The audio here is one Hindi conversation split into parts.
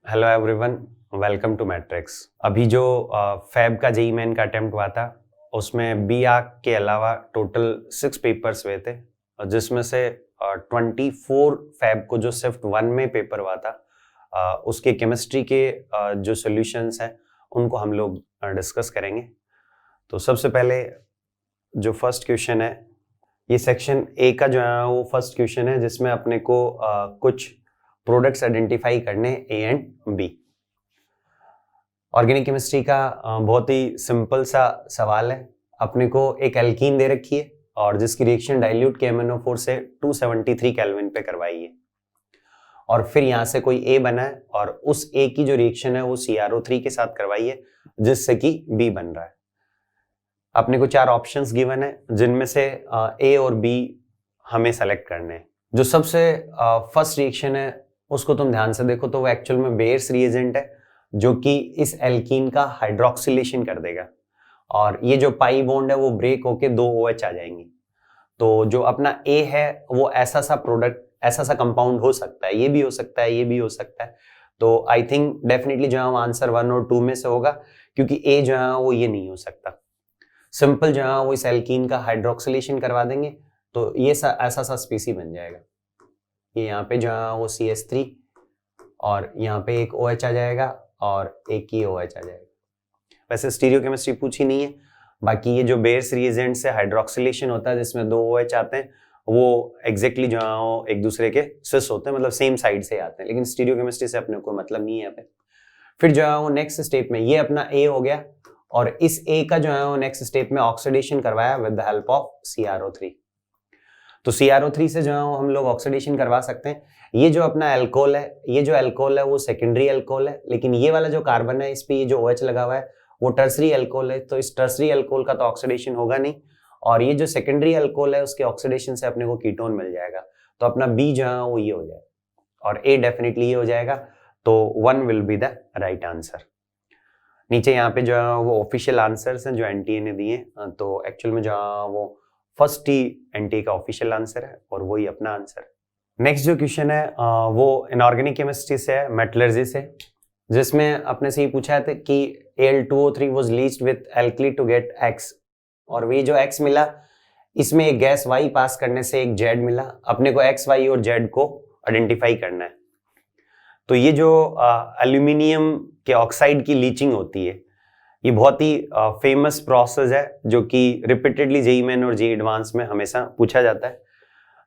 Hello everyone, welcome to Matrix. अभी जो फैब का जेई मेन का अटेम्प्ट हुआ था उसमें बी आर्क के अलावा टोटल 6 पेपर्स हुए थे, जिसमें से 24 फैब को जो सिर्फ 1 में पेपर हुआ था उसके केमिस्ट्री के जो सॉल्यूशंस हैं उनको हम लोग डिस्कस करेंगे। तो सबसे पहले जो फर्स्ट क्वेश्चन है, ये सेक्शन ए का जो है वो फर्स्ट क्वेश्चन है, जिसमें अपने को कुछ प्रोडक्ट्स आइडेंटिफाई करने A and B. Organic chemistry का बहुत ही सिंपल सा सवाल है। अपने को एक एल्कीन दे रखी है और जिसकी रिएक्शन डाइल्यूट के MnO4 से 273 केल्विन पे करवाई है, और फिर यहाँ से कोई ए बना है और उस ए की जो रिएक्शन है वो CrO3 के साथ करवाई है, जिससे कि बी बन रहा है। अपने को 4 ऑप्शंस गिवन है, जिनमें से ए और बी हमें सेलेक्ट करने हैं। जो सबसे फर्स्ट रिएक्शन है उसको तुम ध्यान से देखो तो वो एक्चुअल में बेयर्स रिएजेंट है, जो कि इस एल्कीन का हाइड्रोक्सिलेशन कर देगा, और ये जो पाई बॉन्ड है वो ब्रेक होके 2 OH आ जाएंगी। तो जो अपना ए है वो ऐसा सा प्रोडक्ट, ऐसा सा कंपाउंड हो सकता है, ये भी हो सकता है, ये भी हो सकता है। तो आई थिंक डेफिनेटली जो है वो आंसर 1 और 2 में से होगा, क्योंकि ए जो है वो ये नहीं हो सकता। सिंपल जो है वो इस एल्कीन का हाइड्रोक्सिलेशन करवा देंगे तो ये ऐसा सा स्पीसी बन जाएगा। ये यहाँ पे जो है वो CH3 और यहाँ पे एक OH आ जाएगा और एक ही OH आ जाएगा। वैसे स्टीरियोकेमिस्ट्री पूछी नहीं है, बाकी ये जो बेयर्स रिएजेंट से हाइड्रोक्सिलेशन होता है जिसमें 2 OH आते हैं, वो एग्जैक्टली जो है वो एक दूसरे के सिस होते हैं, मतलब सेम साइड से आते हैं, लेकिन स्टीरियोकेमिस्ट्री से अपने को मतलब नहीं है यहाँ पे। फिर जो है वो नेक्स्ट स्टेप में ये अपना ए हो गया, और इस ए का जो है वो नेक्स्ट स्टेप में ऑक्सीडेशन करवाया with the help of CrO3। तो CrO3 से जो है हम लोग ऑक्सीडेशन करवा सकते हैं। ये जो अपना एल्कोहल है, ये जो एल्कोहल है वो सेकेंडरी एल्कोहल है, लेकिन ये वाला जो कार्बन है इस पे ये जो OH लगा हुआ है वो टर्सरी एल्कोहल है, तो इस टर्सरी एल्कोहल का तो ऑक्सीडेशन होगा नहीं, और ये जो सेकेंडरी एल्कोहल है उसके ऑक्सीडेशन से अपने को कीटोन मिल जाएगा। तो अपना बी जो है वो ये हो जाएगा और ए डेफिनेटली ये हो जाएगा। तो 1 will be the right answer. नीचे यहाँ पे जो है वो ऑफिशियल आंसर्स हैं जो एनटीए ने दिए, तो एक्चुअल में जो है वो फर्स्ट ही एनटीए का ऑफिशियल आंसर है और वही अपना आंसर है। नेक्स्ट जो क्वेश्चन है वो इनऑर्गेनिक केमिस्ट्री से है, मेटलर्जी से, जिसमें अपने से ये पूछा है कि Al2O3 was leached with alkali to get X, और वही जो X मिला इसमें एक गैस Y पास करने से एक Z मिला। अपने को X, Y और Z को आइडेंटिफाई करना है। तो ये जो एल्यूमिनियम के ऑक्साइड की लीचिंग होती है, ये बहुत ही फेमस प्रोसेस है जो कि रिपीटेडली जेईई मेन और जेईई एडवांस में हमेशा पूछा जाता है।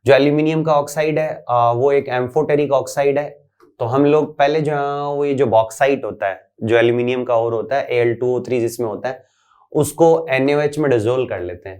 जो एल्यूमिनियम का ऑक्साइड है वो एक एम्फोटेरिक ऑक्साइड है। तो हम लोग पहले जो है वो ये जो बॉक्साइट होता है, जो एल्यूमिनियम का और होता है Al2O3 जिसमें होता है, उसको NaOH में डिसोल्व कर लेते हैं,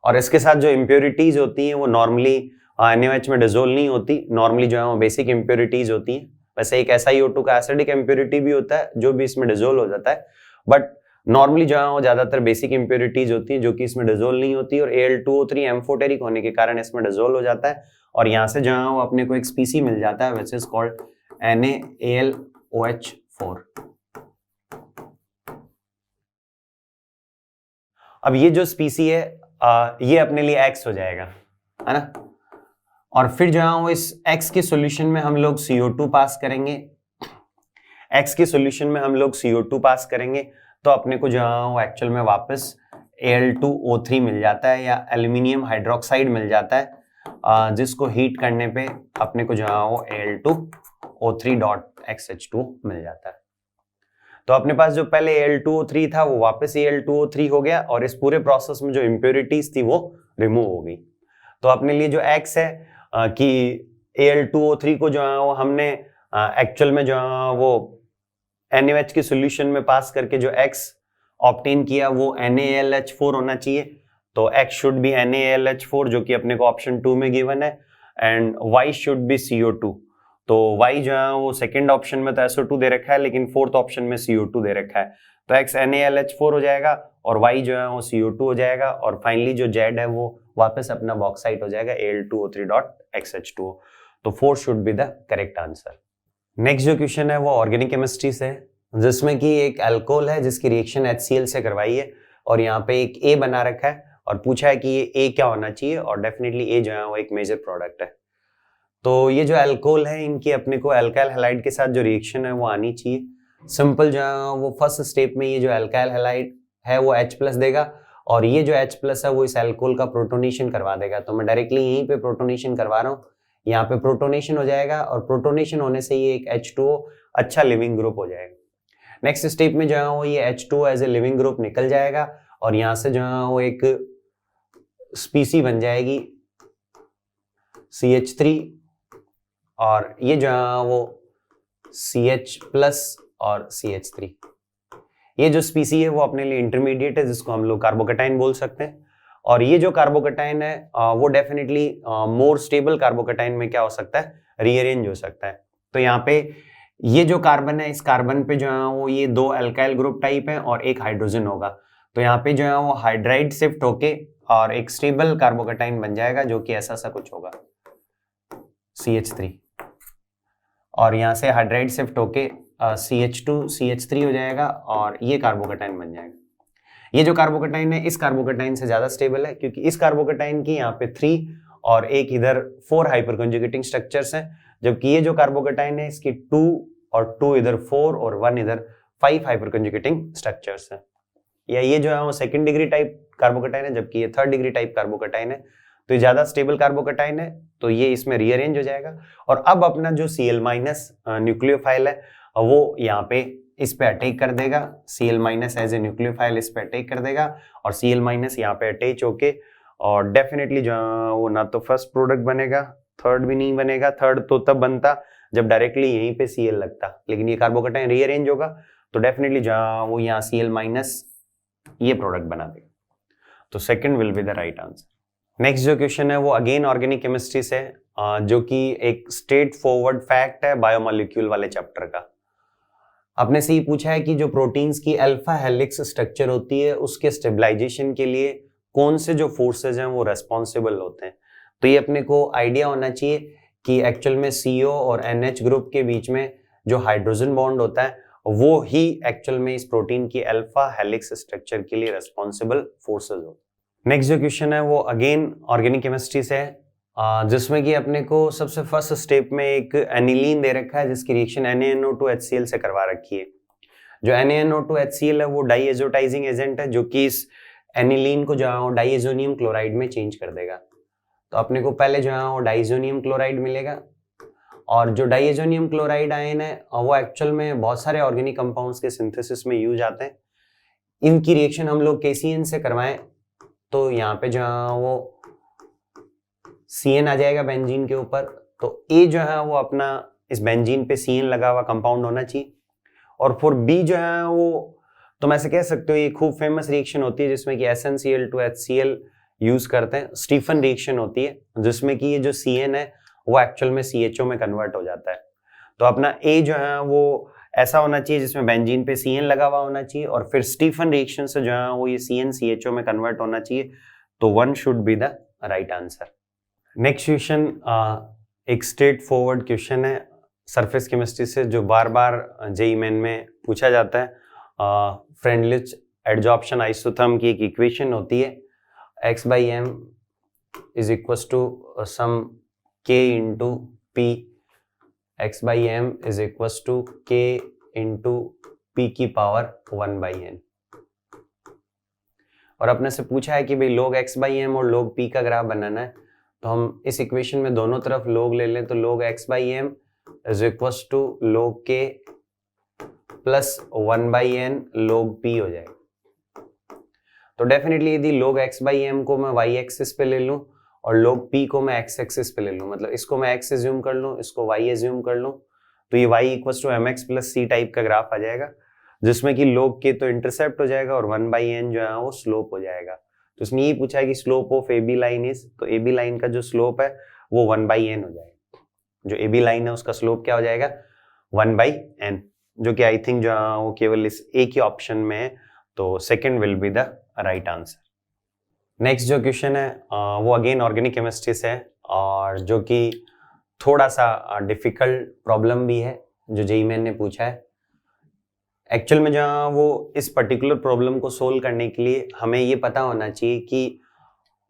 और इसके साथ जो इम्प्योरिटीज होती हैं वो नॉर्मली NaOH में डिसोल्व नहीं होती, नॉर्मली जो है वो बेसिक इम्प्योरिटीज होती हैं। वैसे एक SiO2 का एसिडिक इम्प्योरिटी भी होता है जो भी इसमें डिसोल्व हो जाता है, बट नॉर्मली जो है वो ज्यादातर बेसिक इम्प्योरिटीज होती हैं जो कि इसमें डिसोल्व नहीं होती, और Al2O3 एम्फोटेरिक होने के कारण इसमें डिसोल्व हो जाता है, और यहाँ से जो है वो अपने को एक स्पीसी मिल जाता है विच इज कॉल्ड NaAlOH4। अब ये जो स्पीसी है ये अपने लिए X हो जाएगा, है ना, और फिर जो है वो इस X के सॉल्यूशन में हम लोग CO2 पास करेंगे। X के सॉल्यूशन में हम लोग CO2 पास करेंगे तो अपने को जो है वो एक्चुअल में वापस Al2O3 मिल जाता है, या एल्यूमिनियम हाइड्रोक्साइड मिल जाता है, जिसको हीट करने पे अपने को जो है वो Al2O3.XH2 मिल जाता है। तो अपने पास जो पहले Al2O3 था वो वापस Al2O3 हो गया, और इस पूरे प्रोसेस में जो इम्प्योरिटीज थी वो रिमूव हो गई। तो अपने लिए जो X है कि Al2O3 को जो है वो हमने एक्चुअल में जो है वो NaOH के सॉल्यूशन में पास करके जो X ऑब्टेन किया वो NaLH4 होना चाहिए। तो X शुड बी NaLH4 जो कि अपने को ऑप्शन 2 में गिवन है, and Y should be CO2। तो Y जो है वो सेकंड ऑप्शन में तो SO2 दे रखा है, लेकिन फोर्थ ऑप्शन में CO2 दे रखा है, तो X NaLH4 हो जाएगा और Y जो है वो CO2 हो जाएगा, और फाइनली जो Z है वो वापस अपना बॉक्साइट हो जाएगा Al2O3.XH2। तो 4 should be the correct answer. Next जो क्वेश्चन है वो ऑर्गेनिक केमिस्ट्री से है, जिसमें कि एक अल्कोहल है जिसकी रिएक्शन HCl से करवाई है, और यहाँ पे एक A बना रखा है और पूछा है कि ये A क्या होना चाहिए, और डेफिनेटली A जो है वो एक मेजर प्रोडक्ट है। तो ये जो अल्कोहल है इनकी अपने को अल्काइल हैलाइड के साथ जो रिएक्शन है वो आनी चाहिए। सिंपल जो वो फर्स्ट स्टेप में ये जो अल्काइल हैलाइड है वो H+ देगा और ये जो H+ है वो इस अल्कोहल का प्रोटोनेशन करवा देगा। तो मैं डायरेक्टली यहीं पे प्रोटोनेशन करवा रहा हूँ, यहाँ पे प्रोटोनेशन हो जाएगा और प्रोटोनेशन होने से ये एक H2O अच्छा लिविंग ग्रुप हो जाएगा। नेक्स्ट स्टेप में जो है वो ये H2O as a leaving group निकल जाएगा और यहाँ से जो है वो एक स्पीसी बन जाएगी CH3 और ये जो है वो CH+ और CH3। ये जो स्पीसी है वो अपने लिए इंटरमीडिएट है जिसको हम लोग कार्बोकेटाइन बोल सकते हैं और ये जो कार्बोकेटाइन है वो डेफिनेटली मोर स्टेबल कार्बोकेटाइन में क्या हो सकता है, रीअरेंज हो सकता है। तो यहाँ पे ये जो कार्बन है इस कार्बन पे जो है वो ये 2 अल्काइल ग्रुप टाइप है और एक हाइड्रोजन होगा। तो यहाँ पे जो है वो हाइड्राइड शिफ्ट होके और एक स्टेबल कार्बोकेटाइन बन जाएगा जो कि ऐसा सा कुछ होगा CH3 और यहाँ से हाइड्राइड शिफ्ट होके CH2 CH3 हो जाएगा और ये कार्बोकेटाइन बन जाएगा। ये जो कार्बोकेटाइन है इस कार्बोकेटाइन से ज्यादा स्टेबल है क्योंकि इस कार्बोकेटाइन की यहाँ पे 3 और एक इधर 4 हाइपरकंजुगेटिंग स्ट्रक्चर्स हैं, जबकि ये जो कार्बोकेटाइन है इसकी 2 और 2 इधर 4 और 1 इधर 5 हाइपरकंजुगेटिंग स्ट्रक्चर्स हैं। या ये जो है वो सेकंड डिग्री टाइप कार्बोकेटाइन है जबकि ये थर्ड डिग्री टाइप कार्बोकेटाइन है। तो ये ज्यादा स्टेबल कार्बोकेटाइन है तो ये इसमें रीअरेंज हो जाएगा और अब अपना जो Cl- न्यूक्लियोफाइल है वो यहाँ पे इस पे अटैक कर देगा। Cl- एज ए न्यूक्लियोफाइल इस पे अटैक कर देगा और Cl- यहाँ पे अटैच होके और डेफिनेटली जो वो ना तो फर्स्ट प्रोडक्ट बनेगा, थर्ड भी नहीं बनेगा। थर्ड तो तब बनता जब डायरेक्टली यहीं पे Cl लगता, लेकिन ये कार्बोकेटाइन रीअरेंज होगा तो डेफिनेटली जहाँ वो यहाँ Cl- ये प्रोडक्ट बना देगा। तो second will be the right answer. Next जो क्वेश्चन है वो अगेन ऑर्गेनिक केमिस्ट्री से जो कि एक स्ट्रेट फॉरवर्ड फैक्ट है बायोमोलिक्यूल वाले चैप्टर का। आपने से ही पूछा है कि जो प्रोटीन्स की अल्फा हेलिक्स स्ट्रक्चर होती है उसके स्टेबलाइजेशन के लिए कौन से जो फोर्सेज हैं वो रेस्पॉन्सिबल होते हैं। तो ये अपने को आइडिया होना चाहिए कि एक्चुअल में CO और NH ग्रुप के बीच में जो हाइड्रोजन बॉन्ड होता है वो ही एक्चुअल में इस प्रोटीन की अल्फा हेलिक्स स्ट्रक्चर के लिए रेस्पॉन्सिबल फोर्सेज होते हैं। नेक्स्ट जो क्वेश्चन है वो अगेन ऑर्गेनिक केमिस्ट्री से है जिसमें कि अपने को सबसे फर्स्ट स्टेप में एक एनिलीन दे रखा है जिसकी रिएक्शन NaNO2HCl से करवा रखी है। जो NaNO2HCl है वो डाईएजोटाइजिंग एजेंट है जो कि इस एनिलीन को जो है डाईएजोनियम क्लोराइड में चेंज कर देगा। तो अपने को पहले जो है वो डाईएजोनियम क्लोराइड मिलेगा और जो डाईएजोनियम क्लोराइड आयन है वो एक्चुअल में बहुत सारे ऑर्गेनिक कंपाउंड्स के सिंथेसिस में यूज आते हैं। इनकी रिएक्शन हम लोग KCN से करवाएं तो यहाँ पे जो है वो CN आ जाएगा बेंजीन के ऊपर। तो A जो है वो अपना इस बेंजीन पे CN लगा हुआ कंपाउंड होना चाहिए और फॉर B जो है वो तुम ऐसे कह सकते हो ये खूब फेमस रिएक्शन होती है जिसमें कि SnCl2HCl यूज करते हैं। स्टीफन रिएक्शन होती है जिसमें कि ये जो CN है वो एक्चुअल में CHO में कन्वर्ट हो जाता है। तो अपना A जो है वो ऐसा होना चाहिए जिसमें बेंजीन पे CN लगा हुआ होना चाहिए और फिर स्टीफन रिएक्शन से जो है वो ये CN CHO में कन्वर्ट होना चाहिए। तो 1 should be the right answer. Next question एक स्ट्रेट फॉरवर्ड क्वेश्चन है सरफेस केमिस्ट्री से जो बार बार JEE मेन में पूछा जाता है। फ्रेंडलिच एडजॉर्प्शन आइसोथर्म की एक इक्वेशन होती है x/m is equals to some k into p। x/m is equals to k into p की पावर 1/n। और अपने से पूछा है कि भाई log x/m और log p का ग्राफ बनाना है। तो हम इस इक्वेशन में दोनों तरफ log ले लें तो log x/m is equals to log k plus 1/n log p हो जाएगा। तो डेफिनेटली यदि log x/m को मैं y एक्सिस पे ले लूं और log p को मैं x एक्सिस पे ले लूं, मतलब इसको मैं x एज्यूम कर लूं इसको y एज्यूम कर लूं, तो ये y equals to mx plus c type का ग्राफ आ जाएगा जिसमें कि log k तो इंटरसेप्ट हो जाएगा और 1/n जो है वो स्लोप हो जाएगा। तो इसने ये पूछा है कि slope of AB line is, तो AB लाइन का जो स्लोप है वो 1/n हो जाएगा। जो AB लाइन है उसका स्लोप क्या हो जाएगा 1/n, जो कि आई थिंक जो है वो केवल इस एक ही ऑप्शन में है। तो second will be the right answer. Next जो क्वेश्चन है वो अगेन ऑर्गेनिक केमिस्ट्री से है और जो कि थोड़ा सा डिफिकल्ट प्रॉब्लम भी है जो JEE मेन ने पूछा है। एक्चुअल में जहाँ वो इस पर्टिकुलर प्रॉब्लम को सोल्व करने के लिए हमें ये पता होना चाहिए कि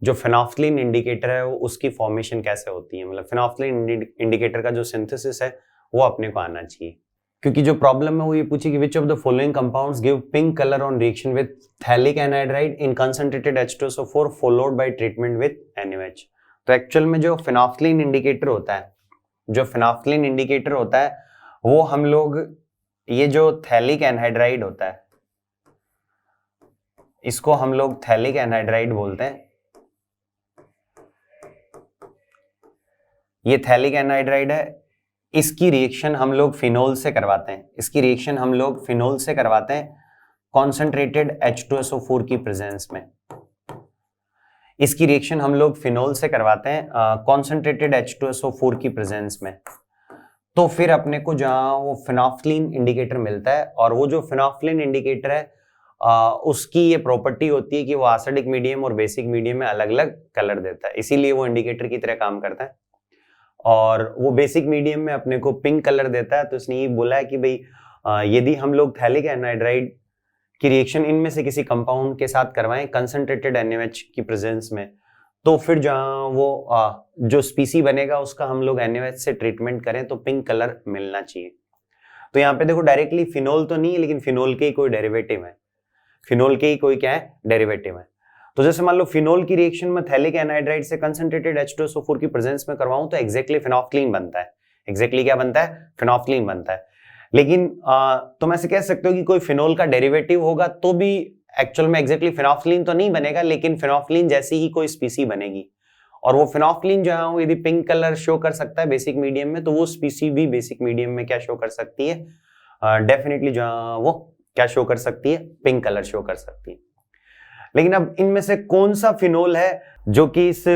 जो फिनोल्फथालीन इंडिकेटर है वो उसकी फॉर्मेशन कैसे होती है, मतलब फिनोल्फथालीन इंडिकेटर का जो सिंथेसिस है वो अपने को आना चाहिए। क्योंकि जो प्रॉब्लम है वो ये पूछी कि which of the following compounds give pink colour on reaction with phthalic anhydride in concentrated H2SO4 followed by treatment with NaOH। तो एक्चुअल में जो फिनोल्फथालीन इंडिकेटर होता है, जो फिनोल्फथालीन इंडिकेटर होता है वो हम लोग, ये जो थैलिक एनहाइड्राइड होता है इसको हम लोग थैलिक एनहाइड्राइड बोलते हैं। ये थैलिक एनहाइड्राइड है, इसकी रिएक्शन हम लोग फिनोल से करवाते हैं, इसकी रिएक्शन हम लोग फिनोल से करवाते हैं कॉन्सेंट्रेटेड H2SO4 की प्रेजेंस में। इसकी रिएक्शन हम लोग फिनोल से करवाते हैं कॉन्सेंट्रेटेड H2SO4 की प्रेजेंस में। तो फिर अपने को जहां वो फिनोल्फथालीन इंडिकेटर मिलता है, और वो जो फिनोल्फथालीन इंडिकेटर है उसकी ये प्रॉपर्टी होती है कि वो एसिडिक मीडियम और बेसिक मीडियम में अलग अलग कलर देता है, इसीलिए वो इंडिकेटर की तरह काम करता है। और वो बेसिक मीडियम में अपने को पिंक कलर देता है। तो इसने ये बोला है कि भाई यदि हम लोग थैलिक एनहाइड्राइड की रिएक्शन इनमें से किसी कंपाउंड के साथ करवाएं कंसंट्रेटेड NaOH की प्रेजेंस में, तो फिर जहां वो जो स्पीसी बनेगा उसका हम लोग NaOH से ट्रीटमेंट करें तो पिंक कलर मिलना चाहिए। तो यहाँ पे देखो डायरेक्टली फिनोल तो नहीं है, लेकिन फिनोल के ही कोई डेरिवेटिव है, फिनोल के ही कोई क्या है, डेरिवेटिव है। तो जैसे मान लो फिनोल की रिएक्शन में थैलिक एनहाइड्राइड से कंसंट्रेटेड H2SO4 की प्रेजेंस में करवाऊं तो एग्जैक्टली फिनोल्फथालीन बनता है, एग्जैक्टली क्या बनता है, फिनोल्फथालीन बनता है। लेकिन तुम ऐसे कह सकते हो कि कोई फिनोल का डेरिवेटिव होगा तो भी एक्चुअल में एग्जैक्टली फिनोल्फथालीन तो नहीं बनेगा, लेकिन फिनोल्फथालीन जैसी ही कोई स्पीसी बनेगी। और वो फिनोल्फथालीन जो है यदि पिंक कलर शो कर सकता है बेसिक मीडियम में, तो वो स्पीसी भी बेसिक मीडियम में क्या शो कर सकती है, डेफिनेटली जो वो क्या शो कर सकती है, पिंक कलर शो कर सकती है। लेकिन अब इनमें से कौन सा फिनोल है जो कि इस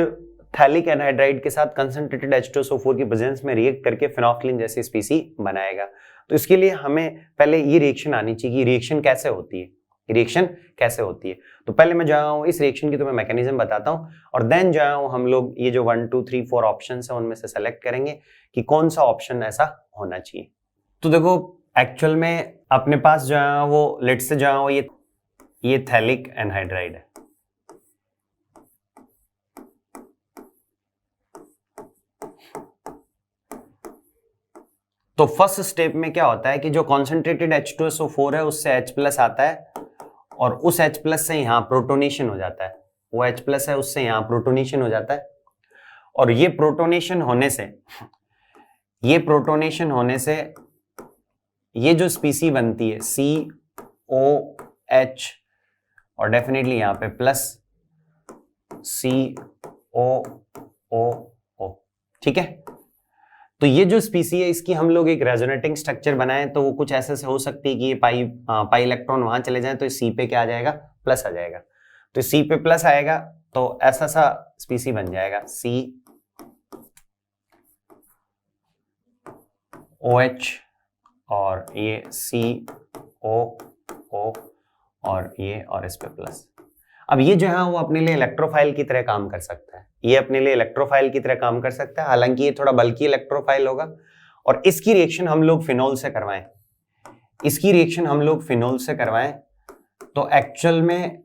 थैलिक एनहाइड्राइड के साथ कंसंट्रेटेड H2SO4 की प्रेजेंस में रिएक्ट करके फिनोल्फथालीन जैसी स्पीसी बनाएगा। तो इसके लिए हमें पहले ये रिएक्शन आनी चाहिए कि रिएक्शन कैसे होती है, रिएक्शन कैसे होती है। तो पहले मैं जो हूँ इस रिएक्शन की तुम्हें मैकेनिज्म बताता हूँ, और देन जो हूँ हम लोग ये जो 1 2 3 4 ऑप्शन है उनमें से सेलेक्ट करेंगे कि कौन सा ऑप्शन ऐसा होना चाहिए। तो देखो एक्चुअल में अपने पास जो है वो लेट्स से जो है ये थैलिक एनहाइड्राइड है। तो फर्स्ट स्टेप में क्या होता है कि जो कॉन्सेंट्रेटेड H2SO4 है उससे H+ आता है, और उस H+ से यहां प्रोटोनेशन हो जाता है, वो H+ है उससे यहां प्रोटोनेशन हो जाता है। और ये प्रोटोनेशन होने से ये जो स्पीसी बनती है COH, और डेफिनेटली यहां पे प्लस COOO, ठीक है। तो ये जो स्पीसी है इसकी हम लोग एक रेजोनेटिंग स्ट्रक्चर बनाएं तो वो कुछ ऐसे से हो सकती है कि ये पाई इलेक्ट्रॉन वहां चले जाए तो C पे क्या आ जाएगा, प्लस आ जाएगा। तो C पे प्लस आएगा तो ऐसा सा स्पीसी बन जाएगा COH, और ये COO, और ये और इस पे प्लस। अब ये जो है वो अपने लिए इलेक्ट्रोफाइल की तरह काम कर सकता है, ये अपने लिए इलेक्ट्रोफाइल की तरह काम कर सकता है, हालांकि ये थोड़ा बल्कि इलेक्ट्रोफाइल होगा। और इसकी रिएक्शन हम लोग फिनोल से करवाएं, इसकी रिएक्शन हम लोग फिनोल से करवाएं तो एक्चुअल में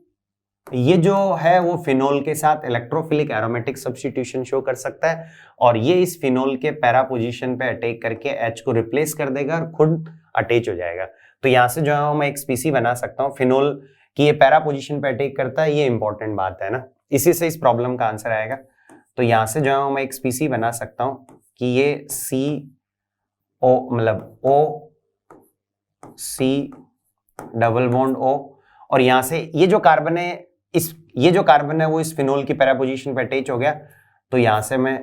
ये जो है वो फिनोल के साथ इलेक्ट्रोफिलिक एरोमेटिक सब्स्टिट्यूशन शो कर सकता है, और ये इस फिनोल के पैरा पोजीशन पे अटैक करके H को रिप्लेस कर देगा और खुद अटैच हो जाएगा। तो यहां से जो है मैं एक स्पीसी बना सकता हूँ फिनोल कि ये पैरा पोजीशन पे अटैक करता है, ये इंपॉर्टेंट बात है ना, इसी से इस प्रॉब्लम का आंसर आएगा। तो यहां से जो है मैं एक स्पीसी बना सकता हूं कि ये CO मतलब OC डबल बॉन्ड O, और यहां से ये जो कार्बन है वो इस फिनोल की पैरा पोजीशन पे अटैच हो गया। तो यहां से मैं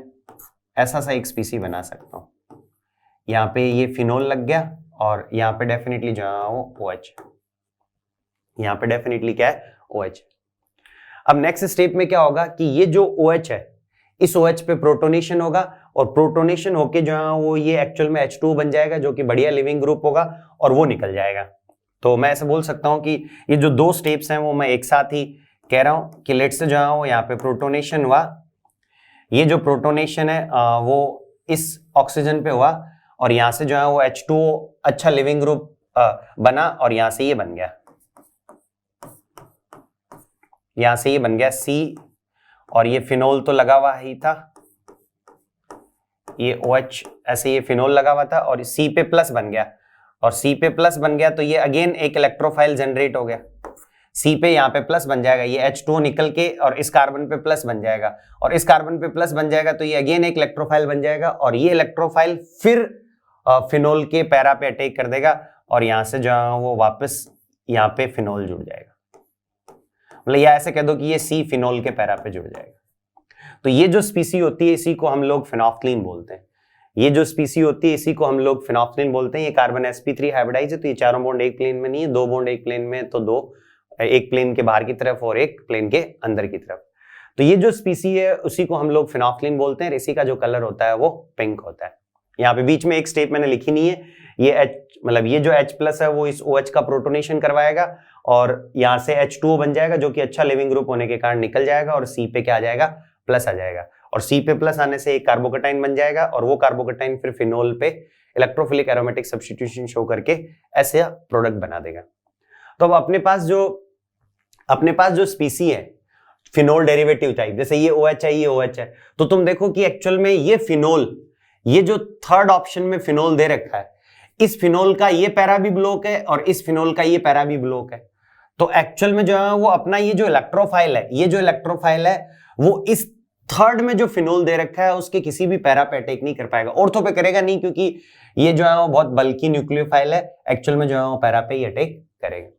ऐसा सा एक स्पीसी बना सकता हूं, यहाँ पे ये फिनोल लग गया और यहाँ पे डेफिनेटली जो है वो OH, यहाँ पे डेफिनेटली क्या है OH। अब नेक्स्ट स्टेप में क्या होगा कि ये जो OH है इस OH पे प्रोटोनेशन होगा, और प्रोटोनेशन होके जो है वो ये एक्चुअल में H2O बन जाएगा जो कि बढ़िया लिविंग ग्रुप होगा और वो निकल जाएगा। तो मैं ऐसे बोल सकता हूं कि ये जो दो स्टेप्स हैं वो मैं एक साथ ही कह रहा हूं कि लेट्स से जो है वो यहाँ पे प्रोटोनेशन हुआ, ये जो प्रोटोनेशन है वो इस ऑक्सीजन पे हुआ, और यहाँ से जो है वो H2O अच्छा लिविंग ग्रुप बना, और यहाँ से ये बन गया, यहाँ से ये बन गया C और ये फिनोल तो लगा हुआ ही था, ये OH ऐसे ये फिनोल लगा हुआ था और C पे प्लस बन गया, और C पे प्लस बन गया तो ये अगेन एक इलेक्ट्रोफाइल जनरेट हो गया। C पे यहाँ पे प्लस बन जाएगा, ये H2O निकल के और इस कार्बन पे प्लस बन जाएगा, और इस कार्बन पे प्लस बन जाएगा तो ये अगेन एक इलेक्ट्रोफाइल बन जाएगा, और ये इलेक्ट्रोफाइल फिर फिनोल के पैरा पे अटैक कर देगा और यहाँ से जो है वो वापस यहाँ पे फिनोल जुड़ जाएगा। मतलब या ऐसे कह दो कि ये C फिनोल के पैरा पे जुड़ जाएगा। तो ये जो स्पीसी होती है इसी को हम लोग फिनोफ्थलीन बोलते हैं। ये जो स्पीसी होती है इसी को हम लोग फिनोफ्थलीन बोलते हैं। ये कार्बन sp3 हाइब्रिडाइज है, तो ये चारों बॉन्ड एक प्लेन में नहीं है, दो बॉन्ड एक प्लेन में, तो दो एक प्लेन के बाहर की तरफ और एक प्लेन के अंदर की तरफ। तो ये जो स्पीसी है उसी को हम लोग फिनोफ्थलीन बोलते हैं। इसी का जो कलर होता है वो पिंक होता है। यहाँ पे बीच में एक स्टेप मैंने लिखी नहीं है, ये H मतलब ये जो H+ है वो इस OH का प्रोटोनेशन करवाएगा और यहाँ से H2O बन जाएगा जो कि अच्छा लिविंग ग्रुप होने के कारण निकल जाएगा, और C पे क्या आ जाएगा, प्लस आ जाएगा, और C पे प्लस आने से एक कार्बोकेटाइन बन जाएगा, और वो कार्बोकेटाइन फिर फिनोल पे इलेक्ट्रोफिलिक एरोमेटिक सब्स्टिट्यूशन शो करके ऐसे प्रोडक्ट बना देगा। तो अब अपने पास जो स्पीसी है फिनोल डेरिवेटिव टाइप, जैसे ये OH है, ये OH है, तो तुम देखो कि एक्चुअल में ये फिनोल, ये जो थर्ड ऑप्शन में फिनोल दे रखा है, इस फिनोल का ये पैरा भी ब्लॉक है और इस फिनोल का ये पैरा भी ब्लॉक है। तो एक्चुअल में जो है वो अपना ये जो इलेक्ट्रोफाइल है, ये जो इलेक्ट्रोफाइल है वो इस थर्ड में जो फिनोल दे रखा है उसके किसी भी पैरा पे अटैक नहीं कर पाएगा। ऑर्थो पे करेगा नहीं, क्योंकि ये जो है वो बहुत बल्कि न्यूक्लियोफाइल है, एक्चुअल में जो है वो पैरा पे ही अटैक करेगा।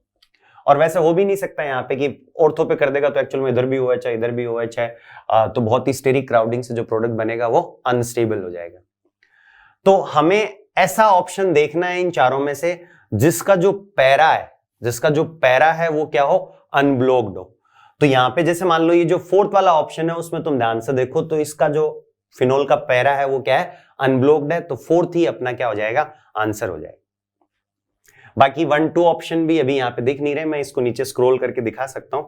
और वैसे हो भी नहीं सकता यहाँ पे कि ऑर्थो पे कर देगा तो एक्चुअल में इधर भी OH है, इधर भी OH है, तो बहुत ही स्टेरिक क्राउडिंग से जो प्रोडक्ट बनेगा वो अनस्टेबल हो जाएगा। तो हमें ऐसा ऑप्शन देखना है इन चारों में से जिसका जो पैरा है वो क्या हो, अनब्लॉक्ड हो। तो यहाँ पे जैसे मान लो ये जो फोर्थ वाला ऑप्शन है उसमें तुम ध्यान से देखो तो इसका जो फिनोल का पैरा है वो क्या है, अनब्लॉक्ड है, तो फोर्थ ही अपना क्या हो जाएगा, आंसर हो जाएगा। बाकी 1-2 ऑप्शन भी अभी यहाँ पे दिख नहीं रहे, मैं इसको नीचे स्क्रॉल करके दिखा सकता हूं।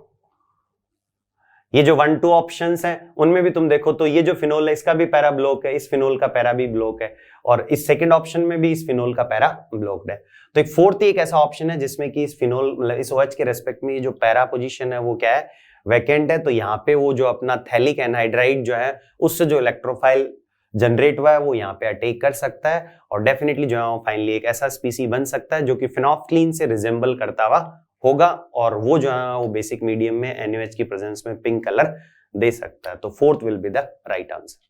ये जो 1-2 ऑप्शंस हैं उनमें भी तुम देखो तो ये जो फिनोल है इसका भी पैरा ब्लॉक है, इस फिनोल का पैरा भी ब्लॉक है, और इस सेकंड ऑप्शन में भी इस फिनोल का पैरा ब्लॉक्ड है। तो एक फोर्थ ही एक ऐसा ऑप्शन है जिसमें कि इस फिनोल मतलब इस OH के रेस्पेक्ट में ये जो पैरा पोजीशन है वो क्या है, वैकेंट है। तो यहाँ पे वो जो अपना थैलिक एनहाइड्राइड जो है उससे जो इलेक्ट्रोफाइल जनरेट हुआ है वो यहाँ पे अटैक कर सकता है, और डेफिनेटली जो है फाइनली एक ऐसा स्पीसी बन सकता है जो कि फिनोफ्थलीन से रिजेंबल करता हुआ होगा, और वो जो है वो बेसिक मीडियम में NaOH की प्रेजेंस में पिंक कलर दे सकता है। तो fourth will be the right answer.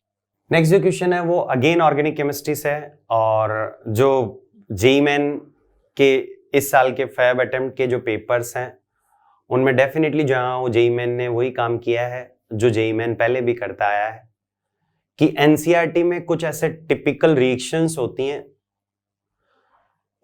Next जो क्वेश्चन है वो अगेन ऑर्गेनिक केमिस्ट्री से है, और जो JEE मेन के इस साल के फैब अटेम्प्ट के जो पेपर्स हैं उनमें डेफिनेटली जो है वो JEE मेन ने वही काम किया है जो JEE मेन पहले भी करता आया है, कि NCERT में कुछ ऐसे टिपिकल रिएक्शंस होती हैं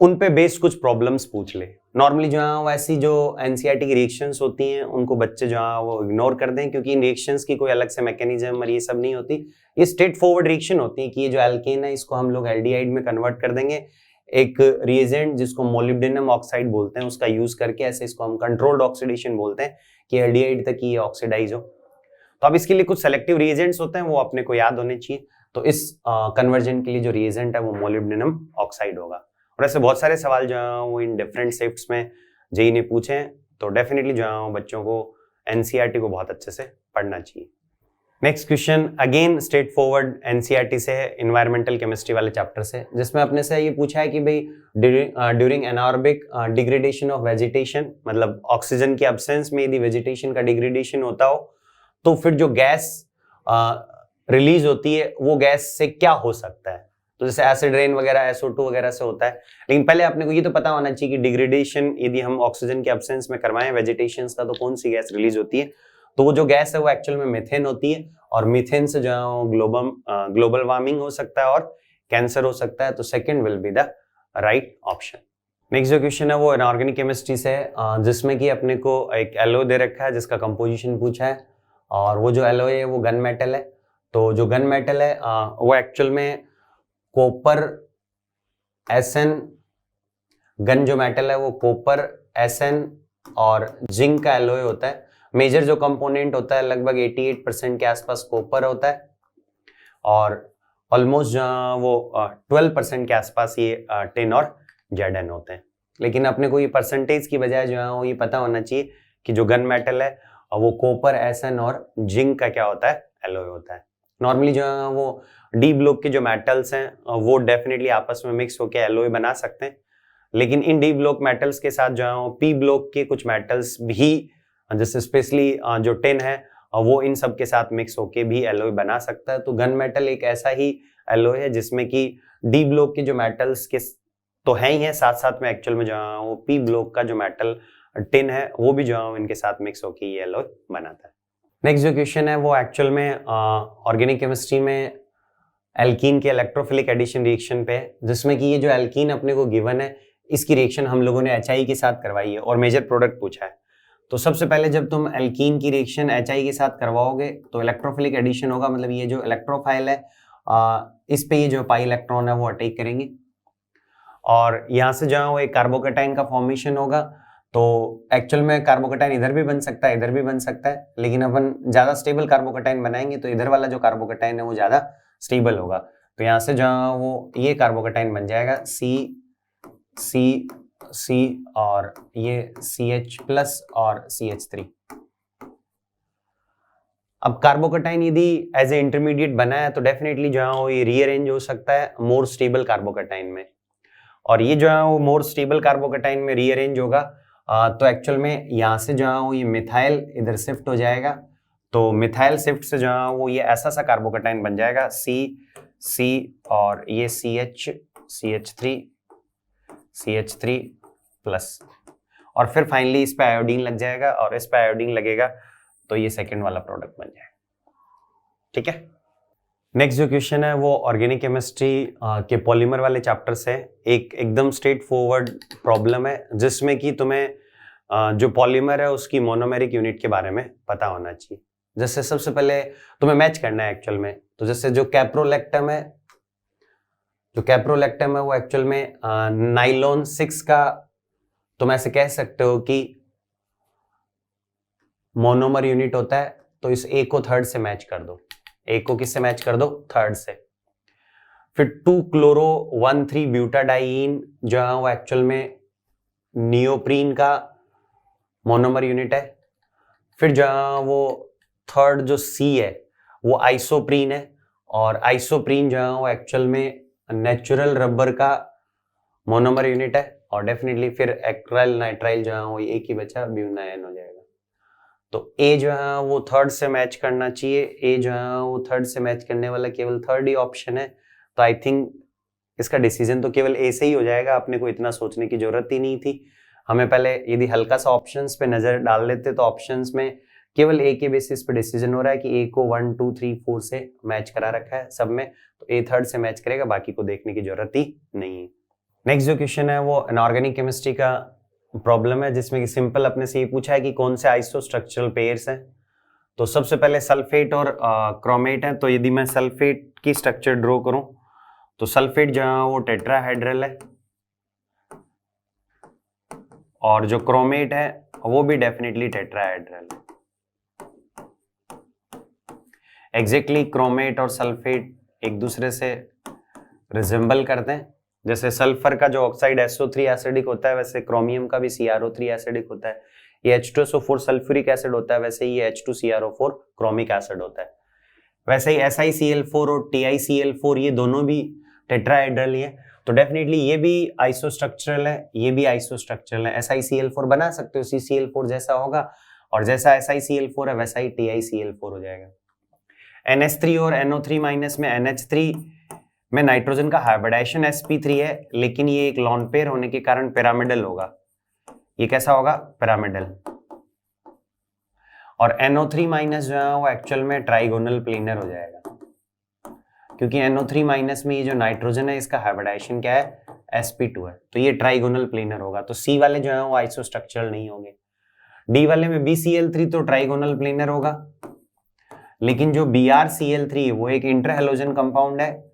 उन पे बेस्ड कुछ प्रॉब्लम्स पूछ ले। नॉर्मली जो है वैसी जो NCERT की रिएक्शंस होती हैं उनको बच्चे जो है वो इग्नोर कर दें, क्योंकि इन रिएक्शंस की कोई अलग से मैकेनिज्म और ये सब नहीं होती, ये स्ट्रेट फॉरवर्ड रिएक्शन होती है कि ये जो एल्केन है इसको हम लोग एल्डिहाइड में कन्वर्ट कर देंगे, एक रिएजेंट जिसको मोलिब्डेनम ऑक्साइड बोलते हैं उसका यूज करके, ऐसे इसको हम कंट्रोल्ड ऑक्सीडेशन बोलते हैं कि एल्डिहाइड तक ये ऑक्सीडाइज हो। तो अब इसके लिए कुछ सेलेक्टिव रिएजेंट्स होते हैं वो अपने को याद होने चाहिए। तो इस कन्वर्जन के लिए जो रिएजेंट है वो मोलिब्डेनम ऑक्साइड होगा। और ऐसे बहुत सारे सवाल जो है वो इन डिफरेंट शिफ्ट्स में JEE ने पूछे हैं, तो डेफिनेटली जो है बच्चों को NCERT को बहुत अच्छे से पढ़ना चाहिए। Next question again straight forward NCERT से है, इन्वायरमेंटल केमिस्ट्री वाले चैप्टर से, जिसमें अपने से ये पूछा है कि भाई during anaerobic degradation of vegetation, मतलब ऑक्सीजन की एब्सेंस में यदि वेजिटेशन का डिग्रेडेशन होता हो तो फिर जो गैस रिलीज होती है वो गैस से क्या हो सकता है। तो जैसे एसिड रेन वगैरह SO2 वगैरह से होता है, लेकिन पहले आपने को ये तो पता होना चाहिए कि डिग्रेडेशन यदि हम ऑक्सीजन के एब्सेंस में करवाएं वेजिटेशन का तो कौन सी गैस रिलीज होती है। तो वो जो गैस है वो एक्चुअल में मीथेन होती है, और मीथेन से जो है ग्लोबल वार्मिंग हो सकता है और कैंसर हो सकता है। तो second will be the right option. Next जो क्वेश्चन है वो इनऑर्गेनिक केमिस्ट्री से है, जिसमें कि अपने को एक एलओ दे रखा है जिसका कंपोजिशन पूछा है, और वो जो एलओ है वो गन मेटल है। तो जो गन मेटल है वो एक्चुअल में कॉपर SN, गन जो मेटल है वो कॉपर SN और जिंक का एलॉय होता है। मेजर जो कंपोनेंट होता है लगभग 88% के आसपास कॉपर होता है, और ऑलमोस्ट वो 12% के आसपास ये टिन और Zn होते हैं। लेकिन अपने को ये परसेंटेज की बजाय जो है वो ये पता होना चाहिए कि जो गन मेटल है और वो कॉपर, एसएन और जिंक का क्या होता है, एलॉय होता है। नॉर्मली जो है वो डी ब्लॉक के जो मेटल्स हैं वो डेफिनेटली आपस में मिक्स होकर एलॉय बना सकते हैं, लेकिन इन डी ब्लॉक मेटल्स के साथ जो है पी ब्लॉक के कुछ मेटल्स भी, जैसे स्पेशली जो टिन है वो इन सब के साथ मिक्स होके भी एलॉय बना सकता है। तो गन मेटल एक ऐसा ही एलॉय है जिसमें कि डी ब्लॉक के जो मेटल्स के तो है ही है, साथ साथ में एक्चुअल में जो है वो पी ब्लॉक का जो मेटल टिन है वो भी जो है इनके साथ मिक्स होके ये एलॉय बनाता है। नेक्स्ट जो क्वेश्चन है वो एक्चुअल में ऑर्गेनिक केमिस्ट्री में एल्कीन के इलेक्ट्रोफिलिक एडिशन रिएक्शन पे है, जिसमें कि ये जो एल्कीन अपने को गिवन है इसकी रिएक्शन हम लोगों ने HI के साथ करवाई है और मेजर प्रोडक्ट पूछा है। तो सबसे पहले जब तुम एल्कीन की रिएक्शन HI के साथ करवाओगे तो इलेक्ट्रोफिलिक एडिशन होगा, मतलब ये जो इलेक्ट्रोफाइल है इस पे ये जो पाई इलेक्ट्रॉन है वो अटैक करेंगे और यहाँ से जो है एक कार्बोकेटाइन का फॉर्मेशन होगा। तो एक्चुअल में कार्बोकेटाइन इधर भी बन सकता है, इधर भी बन सकता है, लेकिन अपन ज्यादा स्टेबल कार्बोकेटाइन बनाएंगे तो इधर वाला जो कार्बोकेटाइन है वो ज्यादा स्टेबल होगा। तो यहाँ से जो वो ये कार्बोकेटाइन बन जाएगा C और ये CH+ और CH3। अब कार्बोकेटाइन यदि एज ए इंटरमीडिएट बना है तो डेफिनेटली जो है वो ये रीअरेंज हो सकता है मोर स्टेबल कार्बोकेटाइन में, और ये जो है वो मोर स्टेबल कार्बोकेटाइन में रीअरेंज होगा तो एक्चुअल में यहाँ से जो है वो ये मिथाइल इधर शिफ्ट हो जाएगा। तो मिथाइल शिफ्ट से जो है वो ये ऐसा सा कार्बोकेटाइन बन जाएगा C और ये CH3+ और फिर फाइनली इस पे आयोडीन लग जाएगा और इस पे आयोडीन लगेगा तो ये सेकंड वाला प्रोडक्ट बन जाएगा। ठीक है, नेक्स्ट जो क्वेश्चन है वो ऑर्गेनिक केमिस्ट्री के पॉलीमर वाले चैप्टर से एक एकदम स्ट्रेट फॉरवर्ड प्रॉब्लम है जिसमें कि तुम्हें जो पॉलीमर है उसकी मोनोमेरिक यूनिट के बारे में पता होना चाहिए। जैसे सबसे पहले तुम्हें मैच करना है एक्चुअल में, तो जैसे जो कैप्रोलैक्टम है वो एक्चुअल में नाइलॉन 6 का तुम ऐसे कह सकते हो कि मोनोमर यूनिट होता है। तो इस A को थर्ड से मैच कर दो, A को किससे मैच कर दो, थर्ड से। फिर 2-chloro-1,3-ब्यूटाडाइईन जो है वो एक्चुअल में नियोप्रीन का मोनोमर यूनिट है। फिर जो है वो थर्ड जो C है वो आइसोप्रीन है और आइसोप्रीन जो है वो एक्चुअल में नेचुरल रबर का मोनोमर यूनिट है और डेफिनेटली फिर एक्राइल नाइट्राइल जो है वो एक ही बचा, ब्यूनाइन हो जाएगा। तो A जो है वो थर्ड से मैच करना चाहिए, A जो है वो थर्ड से मैच करने वाला केवल थर्ड ही ऑप्शन है। तो आई थिंक इसका डिसीजन तो केवल A से ही हो जाएगा, अपने को इतना सोचने की जरूरत ही नहीं थी। हमें पहले यदि हल्का सा ऑप्शंस पे नजर डाल लेते तो ऑप्शंस में केवल A के बेसिस पे डिसीजन हो रहा है कि A को 1, 2, 3, 4 से मैच करा रखा है सब में, तो A थर्ड से मैच करेगा, बाकी को देखने की जरूरत ही नहीं है। नेक्स्ट जो क्वेश्चन है वो इनऑर्गेनिक केमिस्ट्री का प्रॉब्लम है जिसमें कि सिंपल अपने से ये पूछा है कि कौन से आइसोस्ट्रक्चरल पेयर्स हैं। तो सबसे पहले सल्फेट और क्रोमेट है। तो यदि मैं सल्फेट की स्ट्रक्चर ड्रॉ करूं तो सल्फेट जो है वो टेट्राहेड्रल है और जो क्रोमेट है वो भी डेफिनेटली टेट्राहेड्रल है। एग्जैक्टली क्रोमेट और सल्फेट एक दूसरे से रिजेंबल करते हैं। जैसे सल्फर का जो ऑक्साइड SO3 एसिडिक होता है वैसे क्रोमियम का भी CrO3 एसिडिक होता है। ये H2SO4 सल्फ्यूरिक एसिड होता है, वैसे ये H2CrO4 क्रोमिक एसिड होता है। वैसे ही SiCl4 और TiCl4 ये दोनों भी टेट्राहेड्रल ही है। तो डेफिनेटली ये भी आइसोस्ट्रक्चरल है, ये भी आइसोस्ट्रक्चरल है। SiCl4 बना सकते हो, CCl4 जैसा होगा और जैसा SiCl4 है वैसा ही TiCl4 हो जाएगा। NH3 और NO3- में NH3 में नाइट्रोजन का हाइब्रिडाइजेशन sp3 है, लेकिन ये एक लॉन पेयर होने के कारण पिरामिडल होगा। ये कैसा होगा, पिरामिडल। और NO3- जो है वो एक्चुअल में ट्राइगोनल प्लेनर हो जाएगा, क्योंकि NO3- में ये जो नाइट्रोजन है इसका हाइब्रिडाइजेशन क्या है, sp2 है, तो ये ट्राइगोनल प्लेनर होगा। तो C वाले जो है वो आइसोस्ट्रक्चरल नहीं होंगे। D वाले में BCl3 तो ट्राइगोनल प्लेनर होगा, लेकिन जो BrCl3 है वो एक इंटरहैलोजन कंपाउंड है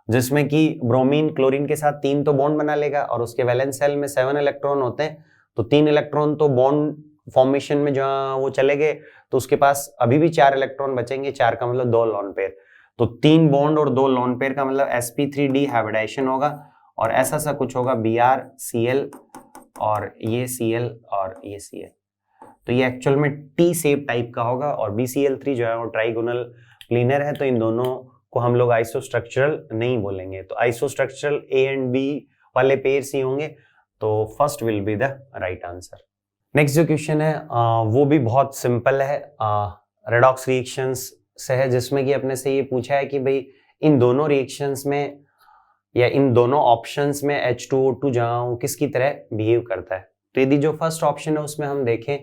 जिसमें कि ब्रोमीन क्लोरीन के साथ 3 तो बॉन्ड बना लेगा और उसके वैलेंस शेल में 7 इलेक्ट्रॉन होते हैं। तो 3 इलेक्ट्रॉन तो बॉन्ड फॉर्मेशन में जहां वो चले गए तो उसके पास अभी भी 4 इलेक्ट्रॉन बचेंगे। 4 का मतलब 2 लॉन पेयर, तो 3 बॉन्ड और 2 लॉन पेयर का मतलब sp3d हाइब्रिडाइजेशन होगा और ऐसा सा कुछ होगा BrCl और ये Cl और ये Cl। तो ये एक्चुअल में टी शेप टाइप का होगा, और BCl3 जो है वो ट्राइगोनल प्लेनर है, तो इन दोनों को हम लोग आइसोस्ट्रक्चरल नहीं बोलेंगे। तो आइसोस्ट्रक्चरल A एंड B वाले पेयर्स ही होंगे, तो first will be the right answer. Next जो क्वेश्चन है वो भी बहुत सिंपल है, रेडॉक्स रिएक्शंस से है, जिसमें कि अपने से ये पूछा है कि भाई इन दोनों रिएक्शंस में या इन दोनों ऑप्शंस में H2O2 जहाँ किसकी तरह बिहेव करता है। तो यदि जो फर्स्ट ऑप्शन है उसमें हम देखें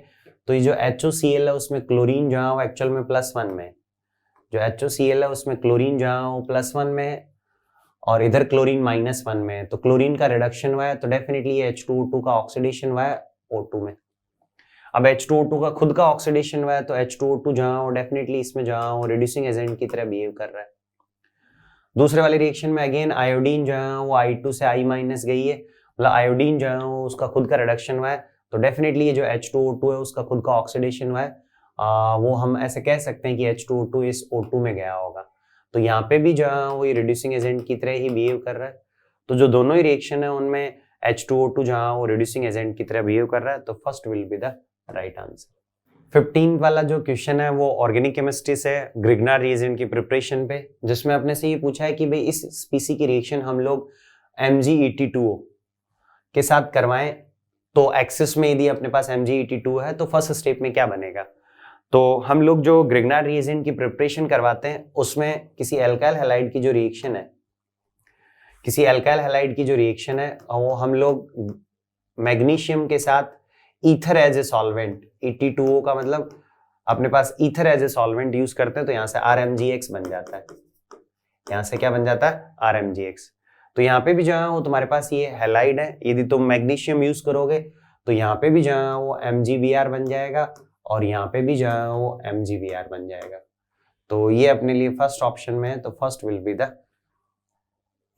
तो ये जो HOCl है उसमें क्लोरीन जहाँ वो एक्चुअल में +1 में है, जो HOCl है उसमें क्लोरीन जहाँ वो +1 में है और इधर क्लोरीन -1 में है, तो क्लोरीन का रिडक्शन हुआ है, तो डेफिनेटली ये H2O2 का ऑक्सीडेशन हुआ है O2 में। अब H2O2 का खुद का ऑक्सीडेशन हुआ है, तो H2O2 जहाँ वो डेफिनेटली इसमें जहाँ वो रिड्यूसिंग एजेंट की तरह बिहेव कर रहा है। दूसरे वाले रिएक्शन में अगेन आयोडीन जो है वो I2 से I- गई है, मतलब आयोडीन जो है उसका खुद का रिडक्शन हुआ है, तो डेफिनेटली ये जो H2O2 है उसका खुद का ऑक्सीडेशन हुआ है, वो हम ऐसे कह सकते हैं कि H2O2 इस O2 में गया होगा। तो यहाँ पे भी जो है वो ये रिड्यूसिंग एजेंट की तरह ही बिहेव कर रहा है। तो जो दोनों ही रिएक्शन है उनमें H2O2 जहाँ वो रिड्यूसिंग एजेंट की तरह बिहेव कर रहा है, तो first will be the right answer. 15 वाला जो क्वेश्चन है वो ऑर्गेनिक केमिस्ट्री से ग्रिग्नार रिएजेंट की प्रिपरेशन पे, जिसमें अपने से ये पूछा है कि भाई इस स्पीसी की रिएक्शन हम लोग MgEt2O के साथ करवाएं, तो एक्सिस में यदि अपने पास MgEt2 है तो फर्स्ट स्टेप में क्या बनेगा। तो हम लोग जो ग्रिग्नार रिएजेंट की प्रिपरेशन करवाते हैं उसमें किसी एल्काइल हैलाइड की जो रिएक्शन है, वो हम लोग मैग्नीशियम के साथ ether as a solvent, Et2O का मतलब अपने पास ether as a solvent use करते हैं, तो यहाँ से RMgX बन जाता है। यहाँ से क्या बन जाता है? RMgX। तो यहाँ पे भी जो है वो तुम्हारे पास ये हैलाइड है, यदि तुम मैग्नीशियम यूज करोगे तो यहाँ पे भी जो है वो MgBr बन जाएगा और यहाँ पे भी जो है वो MgBr बन जाएगा। तो ये अपने लिए फर्स्ट ऑप्शन में है, तो first will be the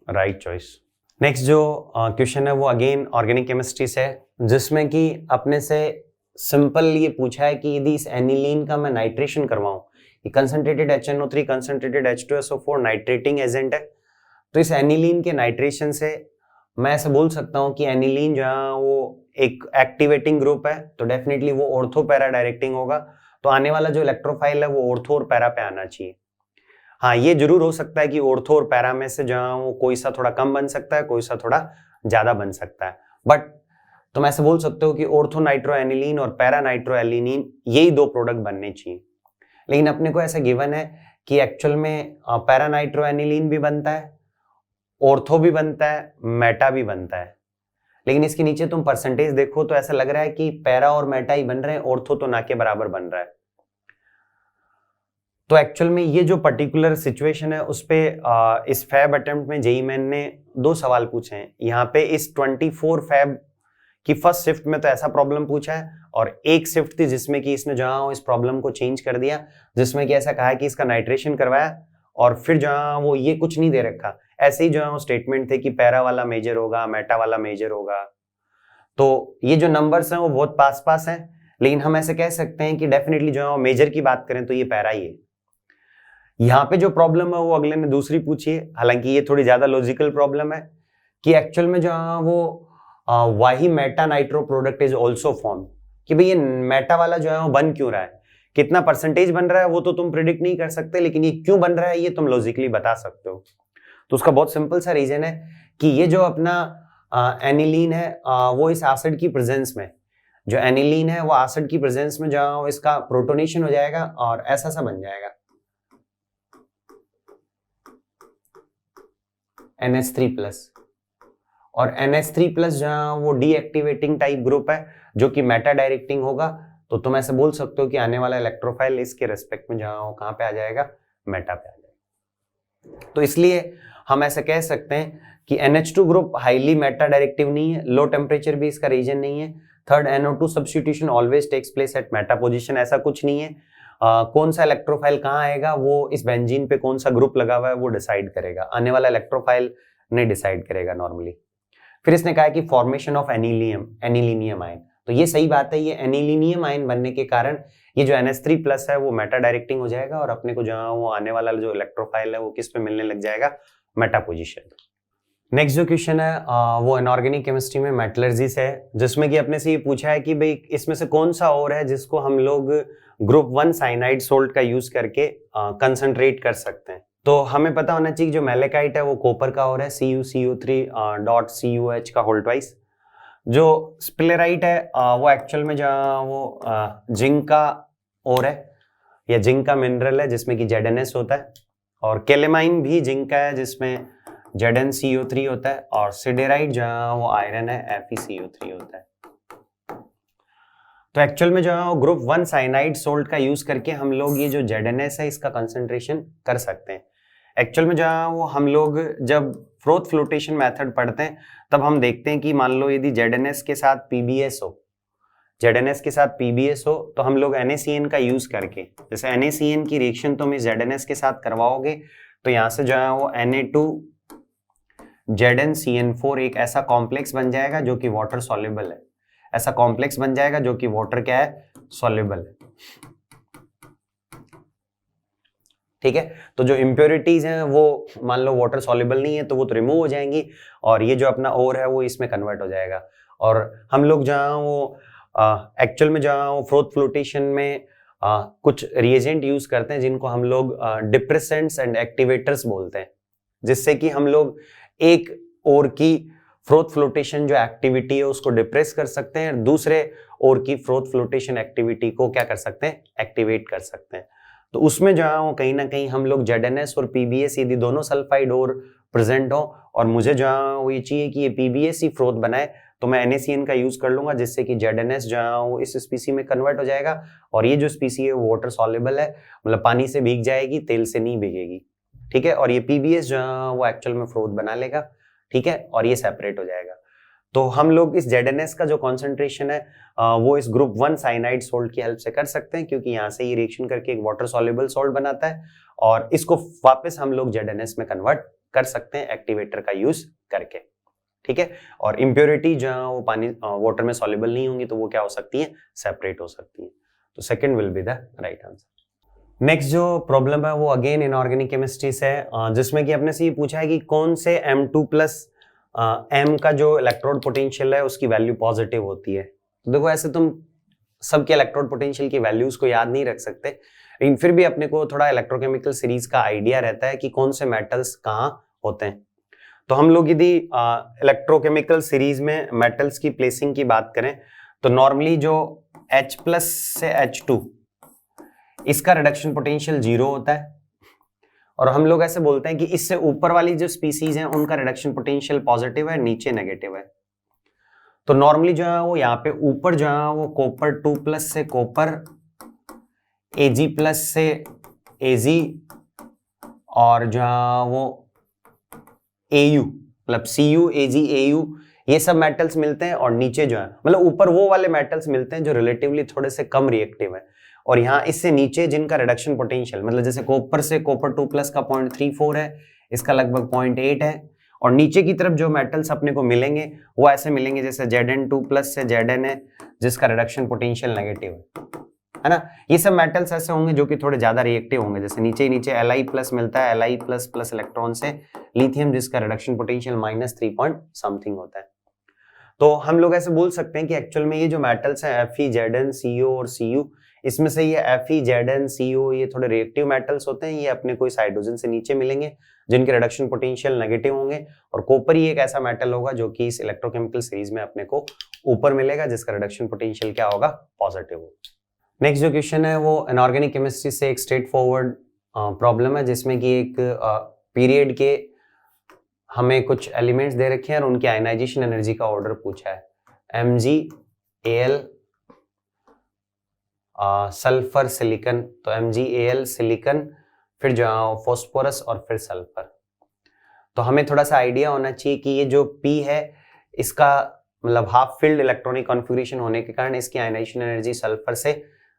right choice. Next जो क्वेश्चन है वो अगेन ऑर्गेनिक केमिस्ट्री से है, जिसमें कि अपने से सिंपल ये पूछा है कि यदि इस एनिलीन का मैं नाइट्रेशन करवाऊं, ये concentrated HNO3 concentrated H2SO4 nitrating agent है, तो इस एनिलीन के नाइट्रेशन से मैं ऐसे बोल सकता हूं कि एनिलीन जहां वो एक एक्टिवेटिंग ग्रुप है, तो डेफिनेटली वो ऑर्थो पैरा डायरेक्टिंग होगा, तो आने वाला जो इलेक्ट्रोफाइल है वो ऑर्थो और पैरा पे आना चाहिए। हाँ, ये जरूर हो सकता है कि ऑर्थो और पैरा में से जहां वो कोई सा थोड़ा कम बन सकता है, कोई सा थोड़ा ज्यादा बन सकता है, बट तुम ऐसे बोल सकते हो कि ऑर्थो नाइट्रो एनिलीन और पैरा नाइट्रो एलिनीन यही दो प्रोडक्ट बनने चाहिए। लेकिन अपने को ऐसा गिवन है कि एक्चुअल में पैरा नाइट्रो एनिलीन भी बनता है, ऑर्थो भी बनता है, मेटा भी बनता है, लेकिन इसके नीचे तुम परसेंटेज देखो तो ऐसा लग रहा है कि पैरा और मेटा ही बन रहे हैं, ऑर्थो तो ना के बराबर बन रहा है। तो एक्चुअल में ये जो पर्टिकुलर सिचुएशन है उस पे इस फैब अटेम्प्ट में जेईई मेन ने 2 सवाल पूछे हैं। यहाँ पे इस 24 फैब की फर्स्ट शिफ्ट में तो ऐसा प्रॉब्लम पूछा है, और एक शिफ्ट थी जिसमें कि इसने जहां इस प्रॉब्लम को चेंज कर दिया, जिसमें कि ऐसा कहा है कि इसका नाइट्रेशन करवाया और फिर जहां वो ये कुछ नहीं दे रखा, ऐसे ही जो स्टेटमेंट थे कि पैरा वाला मेजर होगा, मेटा वाला मेजर होगा। तो ये जो नंबर्स हैं वो बहुत पास पास हैं, लेकिन हम ऐसे कह सकते हैं कि डेफिनेटली जो मेजर की बात करें तो ये पैरा ही है। यहाँ पे जो प्रॉब्लम है वो अगले ने दूसरी पूछी है, हालांकि ये थोड़ी ज्यादा लॉजिकल प्रॉब्लम है कि एक्चुअल में जो वो वाही meta nitro product is also form, कि भाई ये मेटा वाला जो है वो बन क्यों रहा है, कितना परसेंटेज बन रहा है वो तो तुम प्रिडिक्ट नहीं कर सकते, लेकिन ये क्यों बन रहा है ये तुम लॉजिकली बता सकते हो। तो उसका बहुत सिंपल सा रीजन है कि ये जो अपना एनिलीन है वो इस एसिड की प्रेजेंस में, जो एनिलीन है वो एसिड की प्रेजेंस में जो इसका प्रोटोनेशन हो जाएगा और ऐसा सा बन जाएगा NH3+, और NH3+ जहां वो डीएक्टिवेटिंग टाइप ग्रुप है जो कि मेटा डायरेक्टिंग होगा, तो तुम ऐसे बोल सकते हो कि आने वाला इलेक्ट्रोफाइल इसके रेस्पेक्ट में जहां वो कहां पे आ जाएगा, मेटा पे आ जाएगा। तो इसलिए हम ऐसे कह सकते हैं कि NH2 group highly Meta directive नहीं है, लो टेम्परेचर भी इसका रीजन नहीं है। Third, NO2 substitution always takes place at meta position, ऐसा कुछ नहीं है। कौन सा इलेक्ट्रोफाइल कहाँ आएगा वो इस बेंजीन पे कौन सा ग्रुप लगा हुआ है वो डिसाइड करेगा, आने वाला इलेक्ट्रोफाइल नहीं डिसाइड करेगा नॉर्मली। फिर इसने कहा कि फॉर्मेशन ऑफ एनिलीनियम आयन, तो ये सही बात है, ये एनिलीनियम आयन बनने के कारण ये जो NH3+ है वो मेटा डायरेक्टिंग हो जाएगा और अपने को जहां वो आने वाला जो इलेक्ट्रोफाइल है वो किस पे मिलने लग जाएगा, मेटा पोजीशन। नेक्स्ट जो क्वेश्चन है वो इनऑर्गेनिक केमिस्ट्री में मेटलर्जी से है, जिसमें कि अपने से ये पूछा है कि भाई इसमें से कौन सा और है जिसको हम लोग ग्रुप 1 साइनाइड सोल्ट का यूज करके कंसंट्रेट कर सकते हैं। तो हमें पता होना चाहिए कि जो मेलेकाइट है वो कॉपर का और है CuCO3 .CuH का होल ट्वाइस। जो स्पिलेराइट है वो एक्चुअल में जहाँ वो जिंक का और है या जिंक का मिनरल है जिसमें कि ZnS होता है, और केलेमाइन भी जिंक का है जिसमें ZnCO3 होता है, और सिडेराइट जहाँ वो आयरन है FeCO3 होता है। तो एक्चुअल में जो है ग्रुप 1 साइनाइड सोल्ट का यूज करके हम लोग ये जो ZnS है इसका कंसंट्रेशन कर सकते हैं। एक्चुअल में जहाँ वो हम लोग जब फ्रोथ फ्लोटेशन मेथड पढ़ते हैं तब हम देखते हैं कि मान लो यदि ZnS के साथ PbS हो, ZnS के साथ PbS हो तो हम लोग NaCN का यूज करके, जैसे NaCN की रिएक्शन तुम इस ZnS के साथ करवाओगे तो यहाँ से जो है वो Na2ZnCN4 एक ऐसा कॉम्प्लेक्स बन जाएगा जो कि वाटर सॉल्युबल है, ऐसा कॉम्प्लेक्स बन जाएगा जो कि वाटर क्या है, सॉल्युबल है। ठीक है, तो जो इम्प्योरिटीज हैं वो मान लो वाटर सॉल्युबल नहीं है तो वो तो रिमूव हो जाएंगी, और ये जो अपना ओर है वो इसमें कन्वर्ट हो जाएगा। और हम लोग जहाँ वो एक्चुअल में जहाँ वो फ्रोथ फ्लोटेशन में कुछ रिएजेंट यूज करते हैं जिनको हम लोग डिप्रेसेंट्स एंड एक्टिवेटर्स बोलते हैं, जिससे कि हम लोग एक ओर की फ्रोथ फ्लोटेशन जो एक्टिविटी है उसको डिप्रेस कर सकते हैं, दूसरे ओर की फ्रोथ फ्लोटेशन एक्टिविटी को क्या कर सकते हैं, एक्टिवेट कर सकते हैं। तो उसमें जो है कहीं ना कहीं हम लोग ZnS और PbS यदि दोनों सल्फाइड और प्रेजेंट हो और मुझे जो है वो ये चाहिए कि ये PbS ही फ्रोथ बनाए तो मैं NaCN का यूज कर लूंगा, जिससे कि ZnS जो है वो इस स्पीसी में कन्वर्ट हो जाएगा, और ये जो स्पीसी है वो वाटर सॉल्युबल है, मतलब पानी से भीग जाएगी, तेल से नहीं भीगेगी। ठीक है, और ये PbS जो है वो एक्चुअल में फ्रोथ बना लेगा। ठीक है, और ये सेपरेट हो जाएगा। तो हम लोग इस ZnS का जो कॉन्सेंट्रेशन है वो इस ग्रुप 1 साइनाइड सोल्ट की हेल्प से कर सकते हैं, क्योंकि यहाँ से ये रिएक्शन करके एक वाटर सॉल्युबल सोल्ट बनाता है, और इसको वापस हम लोग ZnS में कन्वर्ट कर सकते हैं एक्टिवेटर का यूज करके। ठीक है, और इम्प्योरिटी जहाँ वो पानी वाटर में सॉल्युबल नहीं होंगी तो वो क्या हो सकती है, सेपरेट हो सकती है। तो second will be the right answer. Next जो प्रॉब्लम है वो अगेन इनऑर्गेनिक केमिस्ट्री से है, जिसमें कि अपने से ये पूछा है कि कौन से M2+ M का जो इलेक्ट्रोड पोटेंशियल है उसकी वैल्यू पॉजिटिव होती है। तो देखो ऐसे तुम सबके इलेक्ट्रोड पोटेंशियल की वैल्यूज को याद नहीं रख सकते, लेकिन फिर भी अपने को थोड़ा इलेक्ट्रोकेमिकल सीरीज का आइडिया रहता है कि कौन से मेटल्स कहाँ होते हैं। तो हम लोग यदि इलेक्ट्रोकेमिकल सीरीज में मेटल्स की प्लेसिंग की बात करें तो नॉर्मली जो H+ से H2 इसका रिडक्शन पोटेंशियल 0 होता है, और हम लोग ऐसे बोलते हैं कि इससे ऊपर वाली जो स्पीसीज हैं उनका रिडक्शन पोटेंशियल पॉजिटिव है, नीचे नेगेटिव है। तो नॉर्मली जो है वो यहाँ पे ऊपर जो है वो कॉपर 2+ से कॉपर, Ag+ से Ag, और जो है वो Au मतलब Cu Ag Au ये सब मेटल्स मिलते हैं, और नीचे जो है मतलब ऊपर वो वाले मेटल्स मिलते हैं जो रिलेटिवली थोड़े से कम रिएक्टिव है, और यहाँ इससे नीचे जिनका रिडक्शन पोटेंशियल मतलब जैसे कॉपर से कॉपर 2+ का 0.34 है, इसका लगभग 0.8 है, और नीचे की तरफ जो मेटल्स अपने को मिलेंगे वो ऐसे मिलेंगे जैसे Zn2+ से Zn जिसका रिडक्शन पोटेंशियल नेगेटिव है ना। ये सब मेटल्स ऐसे होंगे जो कि थोड़े ज्यादा रिएक्टिव होंगे, जैसे नीचे Li+ मिलता है, Li++ इलेक्ट्रॉन से लिथियम जिसका रिडक्शन पोटेंशियल -3 पॉइंट समथिंग होता है। तो हम लोग ऐसे बोल सकते हैं कि एक्चुअल में ये जो मेटल्स हैं Fe, Zn, Co और Cu, इसमें से ये Fe, Zn, Co ये थोड़े रिएक्टिव मेटल्स होते हैं, ये अपने को इस हाइड्रोजन से नीचे मिलेंगे जिनके रिडक्शन पोटेंशियल नेगेटिव होंगे, और कॉपर ही एक ऐसा मेटल होगा जो कि इस इलेक्ट्रोकेमिकल सीरीज में अपने को ऊपर मिलेगा जिसका रिडक्शन पोटेंशियल क्या होगा, पॉजिटिव होगा। नेक्स्ट जो क्वेश्चन है वो इनऑर्गेनिक केमिस्ट्री से एक स्ट्रेट फॉरवर्ड प्रॉब्लम है, जिसमें कि एक पीरियड के हमें कुछ एलिमेंट्स दे रखे हैं और उनकी आयनाइजेशन एनर्जी का ऑर्डर पूछा है, MgAl सल्फर सिलिकन, तो MgAl सिलिकन, फिर जो फॉस्फोरस और फिर सल्फर। तो हमें थोड़ा सा आइडिया होना चाहिए कि ये जो P है इसका मतलब हाफ फील्ड इलेक्ट्रॉनिक कॉन्फ़िगरेशन होने के कारण इसकी आयनाइजेशन एनर्जी सल्फर से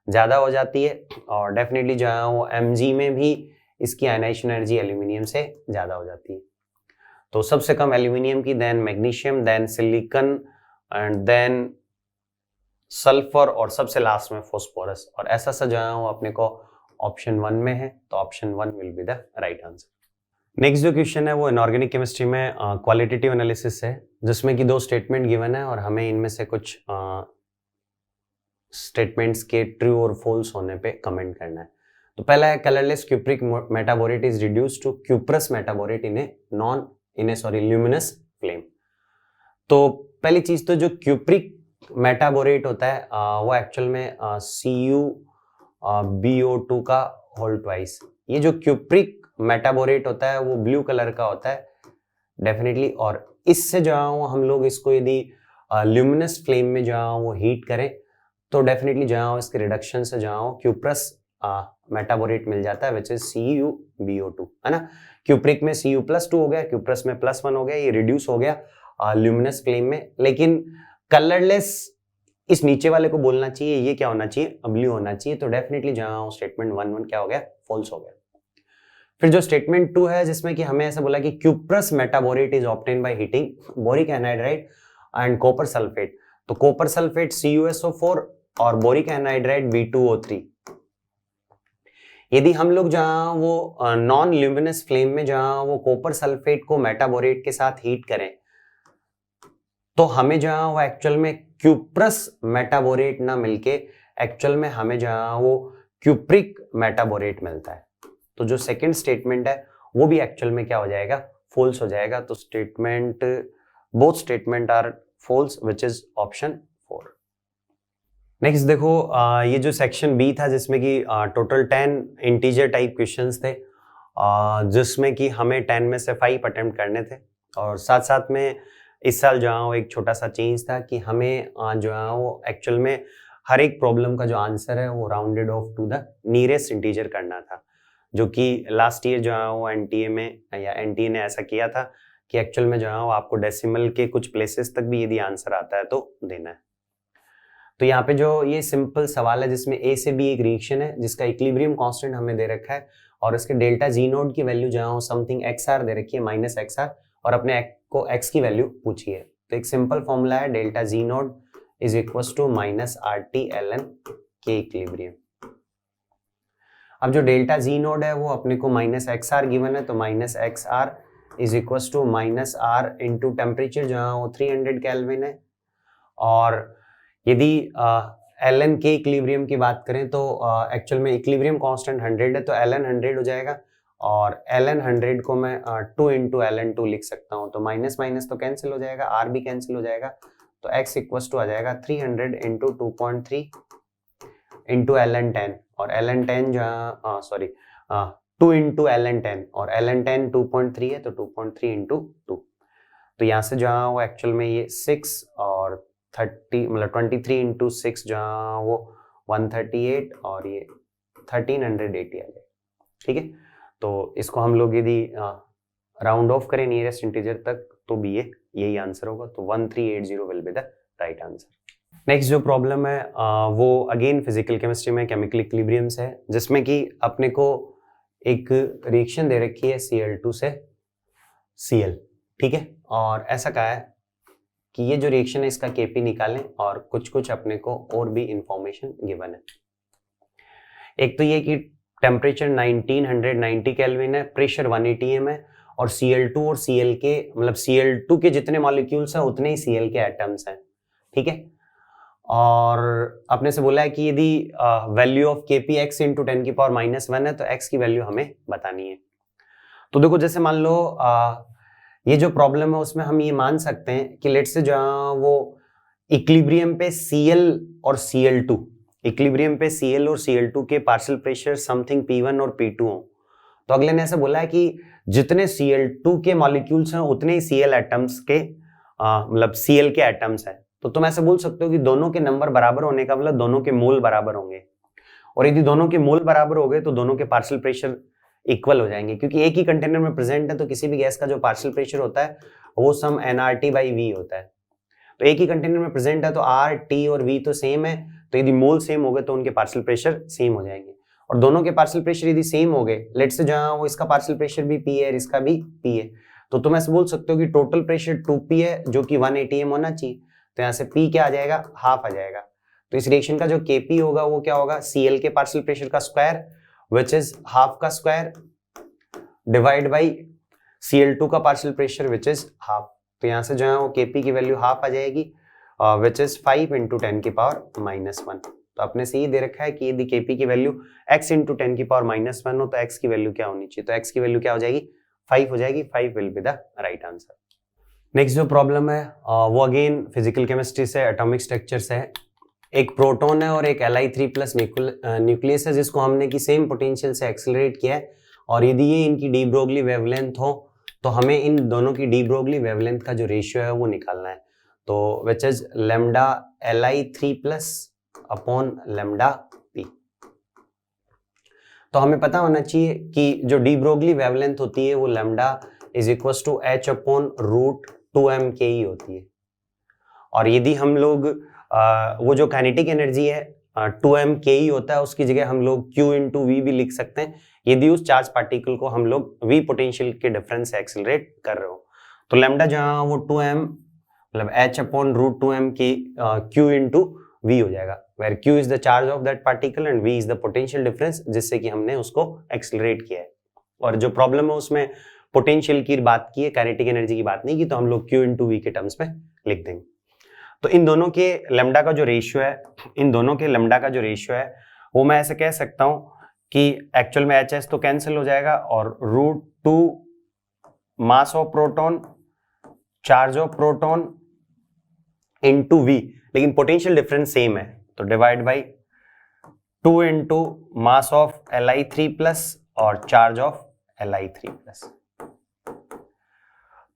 ज्यादा हो जाती है, और डेफिनेटली जो है वो Mg में भी इसकी आयनाइजेशन एनर्जी एल्यूमिनियम से ज्यादा हो जाती है। तो सबसे कम एल्यूमिनियम की, then magnesium, then silicon and then sulphur, और सबसे लास्ट में फॉस्फोरस, और ऐसा सा जो है वो अपने को ऑप्शन 1 में है, तो option 1 will be the right answer. Next जो क्वेश्चन है वो इनऑर्गेनिक केमिस्ट्री में क्वालिटेटिव एनालिसिस है, जिसमें कि 2 स्टेटमेंट गिवन है और हमें इनमें से कुछ स्टेटमेंट्स के ट्रू और फॉल्स होने पे कमेंट करना है। तो पहला है colourless cupric metaborate is reduced to cuprous metaborate in a luminous flame. तो पहली चीज तो जो क्यूप्रिक मेटाबोरेट होता है वो एक्चुअल में CuBO2 का होल ट्वाइस। ये जो क्यूप्रिक मेटाबोरेट होता है वो ब्लू कलर का होता है डेफिनेटली, और इससे जो है हम लोग इसको यदि ल्यूमिनस फ्लेम में जो है वो हीट करें तो डेफिनेटली जो है इसके रिडक्शन से जो है क्यूप्रस मेटाबोरेट मिल जाता है, विच इज CuBO2, है ना। क्यूप्रिक में Cu+2 हो गया, क्यूप्रस में +1 हो गया, ये रिड्यूस हो गया ल्यूमिनस फ्लेम में। लेकिन कलरलेस इस नीचे वाले को बोलना चाहिए, ये क्या होना चाहिए, ब्लू होना चाहिए। तो डेफिनेटली जहां स्टेटमेंट 1 क्या हो गया, फॉल्स हो गया। फिर जो स्टेटमेंट 2 है जिसमें कि हमें ऐसा बोला कि cuprous metaborate is obtain by heating boric anhydride and copper sulphate. तो कॉपर सल्फेट CuSO4 और बोरिक एनहाइड्राइड B2O3। यदि हम लोग जहां वो नॉन ल्यूमिनस फ्लेम में जहां वो कॉपर सल्फेट को मेटाबोरेट के साथ हीट करें तो हमें जहां वो एक्चुअल में क्यूप्रस मेटाबोरेट ना मिलके एक्चुअल में हमें जहां वो क्यूप्रिक मेटाबोरेट मिलता है। तो जो सेकंड स्टेटमेंट है वो भी एक्चुअल में क्या हो जाएगा, फॉल्स हो जाएगा। तो statement both statement are false, which is option 4। Next देखो ये जो सेक्शन बी था जिसमें कि टोटल 10 इंटीजर टाइप क्वेश्चंस थे, जिसमें कि हमें 10 में से 5 अटेम्प्ट करने थे। और साथ साथ में इस साल जो है वो एक छोटा सा चेंज था कि हमें जो है वो एक्चुअल में हर एक प्रॉब्लम का जो आंसर है वो rounded off to the nearest integer करना था, जो कि लास्ट ईयर जो है वो एनटीए में या एनटीए ने ऐसा किया था कि एक्चुअल में जो है वो आपको डेसिमल के कुछ प्लेसेस तक भी यदि आंसर आता है तो देना है। तो यहाँ पे जो ये सिंपल सवाल है जिसमें A से B एक रिएक्शन है जिसका इक्विलिब्रियम कांस्टेंट हमें दे रखा है और इसके डेल्टा जी नोड की वैल्यू जहाँ समथिंग XR दे रखी है -XR, और अपने को X की वैल्यू पूछी है। तो एक सिंपल फॉर्मूला है delta G naught is equal to -RT ln K equilibrium. अब जो डेल्टा जी नोड है वो अपने को -XR गिवन है, तो -XR is equal to -R into temperature जहाँ वो 300 केल्विन है। और यदि ln K इक्विलिब्रियम की बात करें तो एक्चुअल में इक्विलिब्रियम कांस्टेंट 100 है, तो ln 100 हो जाएगा और ln 100 को मैं 2 इंटू ln 2 लिख सकता हूँ। तो माइनस माइनस तो कैंसिल हो जाएगा, R भी कैंसिल हो जाएगा, तो x इक्वल टू आ जाएगा 300 इंटू 2.3 इंटू ln 10, और ln 10 जहाँ 2 इंटू ln 10 और ln 10 2.3 है, तो 2.3 इंटू 2। तो यहाँ से जहाँ वो एक्चुअल में ये 6 और 30 मतलब 23 इंटू 6 जहाँ वो 138 और ये 1380 आ जाए। ठीक है, तो इसको हम लोग यदि राउंड ऑफ करें नियरेस्ट इंटीजर तक तो भी ये यही आंसर होगा। तो 1380 will be the right answer. Next जो प्रॉब्लम है वो अगेन फिजिकल केमिस्ट्री में केमिकल इक्विलिब्रियम से है, जिसमें कि अपने को एक रिएक्शन दे रखी है Cl2 से Cl। ठीक है, और ऐसा कहा है कि ये जो रिएक्शन है इसका Kp निकालें और कुछ कुछ अपने को और भी इंफॉर्मेशन गिवन है। एक तो ये कि टेम्परेचर 1990 केल्विन है, प्रेशर 180 m है, और Cl2 और Cl के मतलब Cl2 के जितने मॉलिक्यूल्स हैं उतने ही Cl के एटम्स हैं। ठीक है, और अपने से बोला है कि यदि value of Kp x into 10 की पावर -1 है तो x की वैल्यू हमें बतानी है। तो देखो जैसे मान लो ये जो प्रॉब्लम है उसमें हम ये मान सकते हैं कि लेट्स से जहाँ वो इक्विलिब्रियम पे Cl और Cl2 इक्विलिब्रियम पे Cl और Cl2 के पार्शियल प्रेशर समथिंग P1 और P2 हो, तो अगले ने ऐसा बोला है कि जितने Cl2 के मॉलिक्यूल्स हैं उतने ही Cl एटम्स के मतलब Cl के एटम्स हैं। तो तुम ऐसे बोल सकते हो कि दोनों के नंबर बराबर होने का मतलब दोनों के मोल बराबर होंगे, और यदि दोनों के मोल बराबर हो गए तो दोनों के पार्शियल प्रेशर इक्वल हो जाएंगे, क्योंकि एक ही कंटेनर में प्रेजेंट है तो किसी भी गैस का जो पार्शियल प्रेशर होता है वो सम nRT/V होता है। तो एक ही कंटेनर में प्रेजेंट है तो R, T और V तो सेम है, तो यदि मोल सेम हो गए तो उनके पार्शियल प्रेशर सेम हो जाएंगे। और दोनों के पार्शियल प्रेशर यदि सेम हो गए, लेट्स से जहां वो इसका पार्शियल प्रेशर भी P है और इसका भी P है, तो तुम ऐसे बोल सकते हो कि टोटल प्रेशर 2P है जो कि 180 m होना चाहिए। तो यहाँ से P क्या आ जाएगा, हाफ आ जाएगा। तो इस रिएक्शन का जो Kp होगा वो क्या होगा, Cl के पार्शियल प्रेशर का स्क्वायर विच इज हाफ का स्क्वायर डिवाइड बाई Cl2 का partial pressure which is half, तो यहाँ से जो है वो Kp की वैल्यू हाफ आ जाएगी विच इज 5 × 10⁻⁻1। तो अपने से ये दे रखा है कि यदि Kp की वैल्यू x × 10⁻⁻1 हो तो x की वैल्यू क्या होनी चाहिए, तो x की वैल्यू क्या हो जाएगी 5 हो जाएगी, 5 will be the right answer. Next जो प्रॉब्लम है वो अगेन फिजिकल केमिस्ट्री से, एटॉमिक स्ट्रक्चर से है। एक प्रोटॉन है और एक Li3+ न्यूक्लियस है जिसको हमने की सेम पोटेंशियल से एक्सेलरेट किया है, और यदि ये इनकी डी ब्रोगली वेवलेंथ हो तो हमें इन दोनों की डी ब्रोगली वेवलेंथ का जो रेशियो है वो निकालना है। तो which is lambda Li3+ upon lambda P। तो हमें पता होना चाहिए कि जो डी ब्रोगली वेवलेंथ होती है वो lambda is equal to h/√2m/ke होती है, और यदि हम लोग वो जो काइनेटिक एनर्जी है 2m/ke होता है, उसकी जगह हम लोग q × v भी लिख सकते हैं यदि उस चार्ज पार्टिकल को हम लोग v पोटेंशियल के डिफरेंस से एक्सेलरेट कर रहे हो। तो लैम्डा जहां वो 2m मतलब h/√2m की q × v हो जाएगा, where q is the charge of that particle and v is the potential difference, जिससे कि हमने उसको एक्सेलरेट किया है। और जो प्रॉब्लम है उसमें पोटेंशियल की बात की है, काइनेटिक एनर्जी की बात नहीं की, तो हम लोग q × v के टर्म्स में लिख देंगे। तो इन दोनों के लैम्डा का जो रेशियो है, वो मैं ऐसे कह सकता हूं कि एक्चुअल में HS तो कैंसिल हो जाएगा और √2 mass of proton, charge of proton into V, लेकिन पोटेंशियल डिफरेंस सेम है, तो divide by 2 × mass of Li3+ और चार्ज ऑफ Li3+।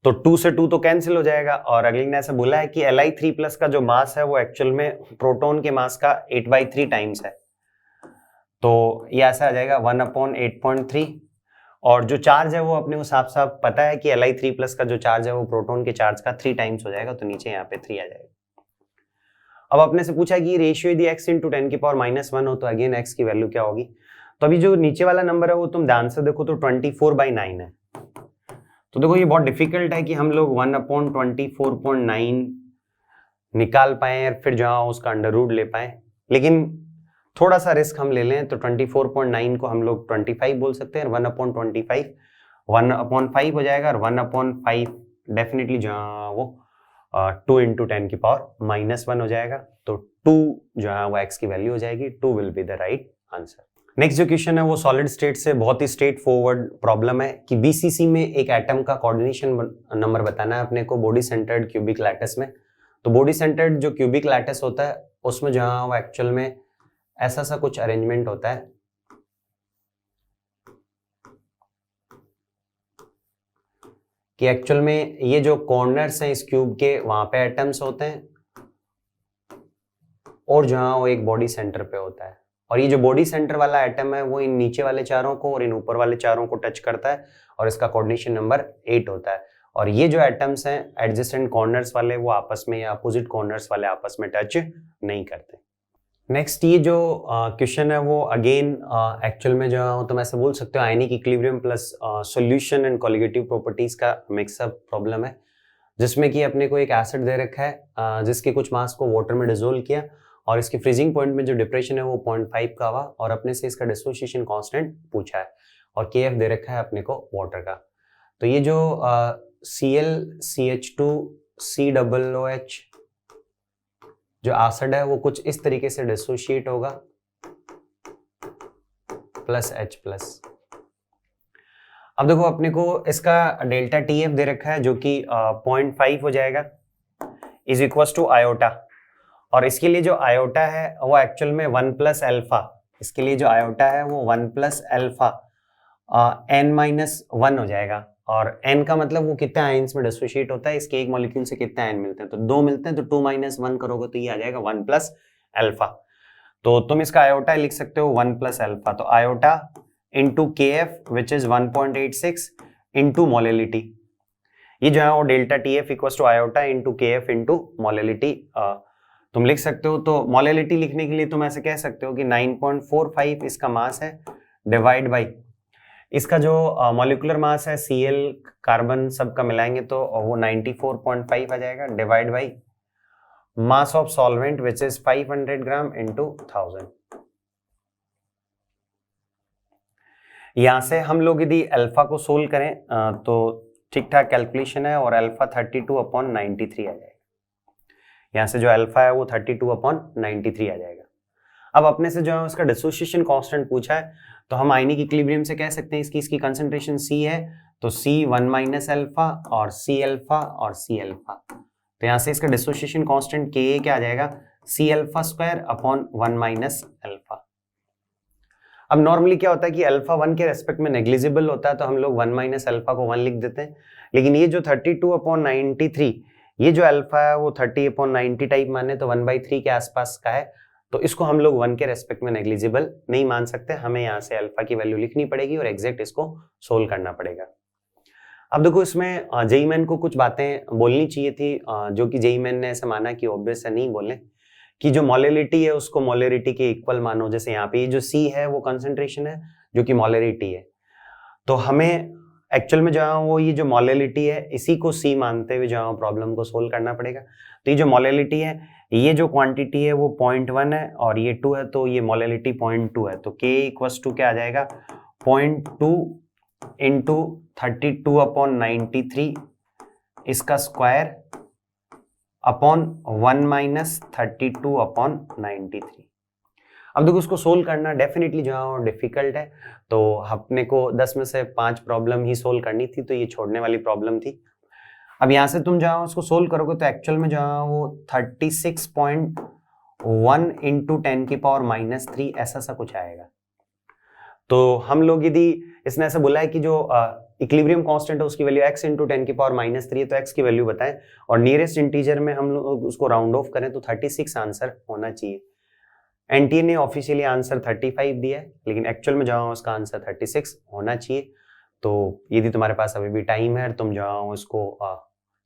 तो 2 से 2 तो कैंसिल हो जाएगा, और अगले ने ऐसा बोला है कि Li3+ का जो मास है वो एक्चुअल में प्रोटॉन के मास का 8/3 टाइम्स है, तो ये ऐसा आ जाएगा 1/8.3। और जो चार्ज है वो अपने को साफ साफ पता है कि Li3+ का जो चार्ज है वो प्रोटॉन के चार्ज का 3 टाइम्स हो जाएगा, तो नीचे यहाँ पे 3 आ जाएगा। अब अपने से पूछा कि रेशियो यदि x × 10⁻⁻1 हो तो अगेन x की वैल्यू क्या होगी। तो अभी जो नीचे वाला नंबर है वो तुम ध्यान से देखो तो 24/9 है, तो देखो ये बहुत डिफिकल्ट है कि हम लोग 1/24.9 निकाल पाए और फिर जहां उसका अंडर रूट ले पाए, लेकिन थोड़ा सा रिस्क हम ले लें तो 24.9 को हम लोग 25 बोल सकते हैं, 1/25 1/5 हो जाएगा, और 1/5 डेफिनेटली जहां वो 2 × 10⁻⁻1 हो जाएगा, तो 2 जो है वो x की वैल्यू हो जाएगी, 2 will be the right answer. Next जो क्वेश्चन है वो सॉलिड स्टेट से, बहुत ही स्ट्रेट फॉरवर्ड प्रॉब्लम है कि BCC में एक एटम का कोऑर्डिनेशन नंबर बताना है अपने को बॉडी सेंटर्ड क्यूबिक लैटिस में। तो बॉडी सेंटर्ड जो क्यूबिक लैटिस होता है उसमें जहां वो एक्चुअल में ऐसा सा कुछ अरेंजमेंट होता है कि एक्चुअल में ये जो कॉर्नर्स हैं इस क्यूब के वहां पे एटम्स होते हैं, और जहां वो एक बॉडी सेंटर पे होता है, और ये जो बॉडी सेंटर वाला एटम है वो इन नीचे वाले चारों को और इन ऊपर वाले चारों को टच करता है, और इसका कोऑर्डिनेशन नंबर 8 होता है। और ये जो एटम्स हैं एडजेसेंट कॉर्नर्स वाले वो आपस में या अपोजिट कॉर्नर्स वाले आपस में टच नहीं करते। नेक्स्ट ये जो क्वेश्चन है वो अगेन एक्चुअल में जो तुम ऐसे बोल सकते हो ionic equilibrium plus solution and colligative properties का मिक्सअप प्रॉब्लम है, जिसमें कि अपने को एक एसिड दे रखा है जिसके कुछ मास को वाटर में डिसोल्व किया, और इसकी फ्रीजिंग पॉइंट में जो डिप्रेशन है वो 0.5 का हुआ, और अपने से इसका डिसोसिएशन कांस्टेंट पूछा है, और KF दे रखा है अपने को वाटर का। तो ये जो ClCH2COOH जो एसिड है वो कुछ इस तरीके से डिसोशिएट होगा +H+। अब देखो अपने को इसका डेल्टा TF दे रखा है जो कि 0.5 हो जाएगा इज इक्वल टू आयोटा, और इसके लिए जो आयोटा है वो एक्चुअल में 1+α, इसके लिए जो आयोटा है वो 1+α n-1 हो जाएगा, और n का मतलब वो कितने आयंस में डिसोशिएट होता है, इसके एक मॉलिक्यूल से कितने आयन मिलते हैं, तो 2 मिलते हैं, तो 2 - 1 करोगे तो ये आ जाएगा 1+α। तो तुम इसका आयोटा लिख सकते हो 1+α, तो iota into KF which is 1.86 into molality, ये जो है वो delta TF equal to iota into KF into molality तुम लिख सकते हो। तो मोलेलिटी लिखने के लिए तुम ऐसे कह सकते हो कि 9.45 इसका मास है, डिवाइड बाई इसका जो मॉलिक्यूलर मास है Cl कार्बन सबका मिलाएंगे तो वो 94.5 आ जाएगा, divide by mass of solvent which is 500 gram into 1000। यहां से हम लोग यदि अल्फा को सोल्व करें तो ठीक ठाक कैलकुलेशन है और अल्फा 32/93 आ जाएगा। यहाँ से जो अल्फा है वो 32/93 आ जाएगा। अब अपने से जो है उसका डिसोसिएशन कांस्टेंट पूछा है, तो हम आयनिक इक्विलिब्रियम से कह सकते हैं इसकी कंसंट्रेशन C है, तो C 1 माइनस अल्फा और C अल्फा और C अल्फा। तो यहाँ से इसका डिसोसिएशन कांस्टेंट Ka क्या आ जाएगा, C alpha square upon 1 minus alpha. अब नॉर्मली क्या होता है कि अल्फा 1 के रेस्पेक्ट में नेग्लिजिबल होता है, तो हम लोग 1 माइनस अल्फा को 1 लिख देते हैं, लेकिन ये जो 32/93 ये जो अल्फा है वो 30/90 टाइप माने तो 1/3 के आसपास का है, तो इसको हम लोग 1 के रेस्पेक्ट में नेग्लिजिबल नहीं मान सकते, हमें यहाँ से अल्फा की वैल्यू लिखनी पड़ेगी और एग्जैक्ट इसको सोल्व करना पड़ेगा। अब देखो इसमें जेई मैन को कुछ बातें बोलनी चाहिए थी, जो कि जेई मैन ने ऐसा माना कि ऑब्वियस है नहीं बोले, कि जो मोलैरिटी है उसको मोलैरिटी के इक्वल मानो। जैसे यहाँ पे ये जो C है वो कंसंट्रेशन है जो कि मोलैरिटी है, तो हमें एक्चुअल में जो है वो ये जो मोलैरिटी है इसी को C मानते हुए जो है प्रॉब्लम को सोल्व करना पड़ेगा। तो ये जो मोलैरिटी है, ये जो क्वांटिटी है वो 0.1 है और ये 2 है, तो ये मोलैरिटी 0.2 है, तो K इक्वल्स टू क्या आ जाएगा, 0.2 इंटू 32/93 इसका स्क्वायर अपॉन 1 माइनस 32/93। अब देखो उसको सोल्व करना डेफिनेटली जो है डिफिकल्ट है, तो अपने को 10 में से 5 प्रॉब्लम ही सोल्व करनी थी, तो ये छोड़ने वाली प्रॉब्लम थी। अब यहाँ से तुम जहाँ उसको सोल्व करोगे तो एक्चुअल में जहाँ वो 36.1 इंटू 10⁻³ ऐसा सा कुछ आएगा। तो हम लोग यदि इसने ऐसा बोला है कि जो इक्विलिब्रियम कांस्टेंट है उसकी वैल्यू x इंटू 10⁻³ है, तो x की वैल्यू बताएं और नियरेस्ट इंटीजर में हम लोग उसको राउंड ऑफ करें तो 36 आंसर होना चाहिए। एनटीए ने ऑफिशियली आंसर 35 दिया है, लेकिन एक्चुअल में जहाँ उसका आंसर 36 होना चाहिए। तो यदि तुम्हारे पास अभी भी टाइम है तुम जहाँ उसको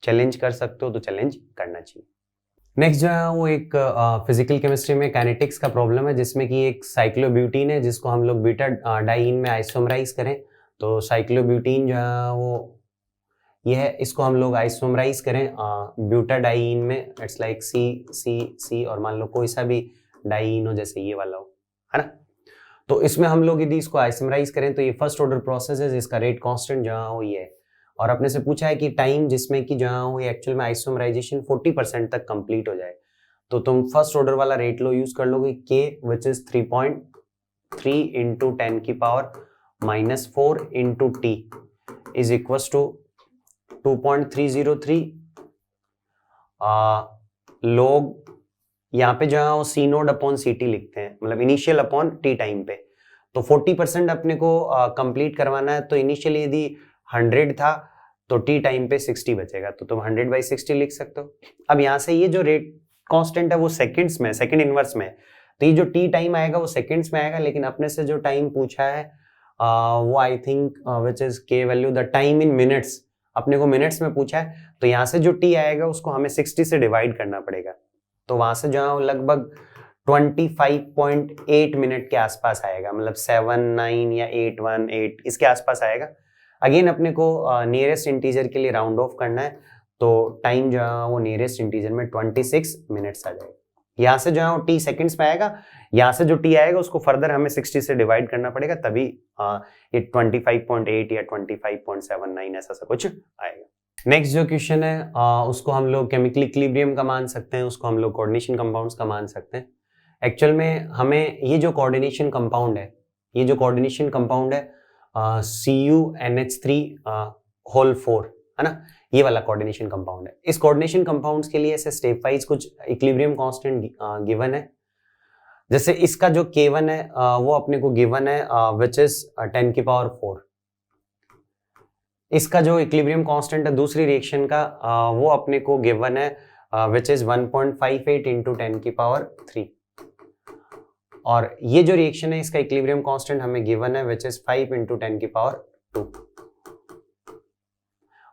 चैलेंज कर सकते हो तो चैलेंज करना चाहिए। नेक्स्ट जो है वो एक फिजिकल केमिस्ट्री में काइनेटिक्स का प्रॉब्लम है, जिसमें कि एक साइक्लोब्यूटीन है जिसको हम लोग बीटा डाइईन में आइसोमराइज करें। तो साइक्लोब्यूटीन जो है वो ये है, इसको हम लोग आइसोमराइज करें ब्यूटा डाइईन में, इट्स लाइक C और मान लो कोई सा भी डाइईन हो, जैसे ये वाला हो, है ना। तो इसमें हम लोग यदि इसको आइसोमराइज करें तो ये फर्स्ट ऑर्डर प्रोसेस है जिसका रेट कांस्टेंट जहाँ हो ये है, और अपने से पूछा है कि टाइम जिसमें कि जहाँ हो ये एक्चुअल में आइसोमराइजेशन 40% तक कंप्लीट हो जाए। तो तुम फर्स्ट ऑर्डर वाला रेट लो यूज कर लोगे K which is 3.3 into 10⁻⁻4 into T is equals to 2.303 log, यहाँ पे जहाँ वो C नोड अपॉन CT लिखते हैं, मतलब इनिशियल अपॉन T टाइम पे। तो 40% अपने को कंप्लीट करवाना है, तो इनिशियली यदि 100 था तो T टाइम पे 60 बचेगा, तो तुम 100/60 लिख सकते हो। अब यहाँ से ये जो रेट कांस्टेंट है वो सेकंड्स में, सेकंड इनवर्स में, तो ये जो T टाइम आएगा वो सेकंड्स में आएगा, लेकिन अपने से जो टाइम पूछा है वो I think which is K value the time in minutes, अपने को मिनट्स में पूछा है, तो यहाँ से जो T आएगा उसको हमें 60 से डिवाइड करना पड़ेगा, तो वहां से जो है लगभग 25.8 मिनट के आसपास आएगा, मतलब 7-9 या 8-1-8 इसके आसपास आएगा। अगेन अपने को नियरेस्ट इंटीजर के लिए राउंड ऑफ करना है, तो टाइम जो है वो नियरेस्ट इंटीजर में 26 मिनट्स आ जाएगा। यहाँ से जो है वो T सेकंड्स में आएगा, यहाँ से जो T आएगा उसको फर्दर हमें 60 से डिवाइड करना पड़ेगा, तभी ये 25.8 या 25.79 ऐसा सा कुछ आएगा। नेक्स्ट जो क्वेश्चन है उसको हम लोग केमिकल इक्विलिब्रियम का मान सकते हैं, उसको हम लोग कोऑर्डिनेशन कंपाउंड्स का मान सकते हैं। एक्चुअल में हमें ये जो कोऑर्डिनेशन कंपाउंड है, ये जो कोऑर्डिनेशन कंपाउंड है CuNH3 होल 4 है ना, ये वाला कोऑर्डिनेशन कंपाउंड है। इस कोऑर्डिनेशन कंपाउंड्स के लिए ऐसे स्टेप वाइज कुछ इक्विलिब्रियम कांस्टेंट गिवन है। जैसे इसका जो K1 है वो अपने को गिवन है विच इज 10⁻⁴। इसका जो इक्विलिब्रियम कांस्टेंट है दूसरी रिएक्शन का वो अपने को गिवन है विच इज 1.58 इंटू 10⁻3, और ये जो रिएक्शन है इसका इक्विलिब्रियम कांस्टेंट हमें गिवन है विच इज 5 इंटू 10⁻2,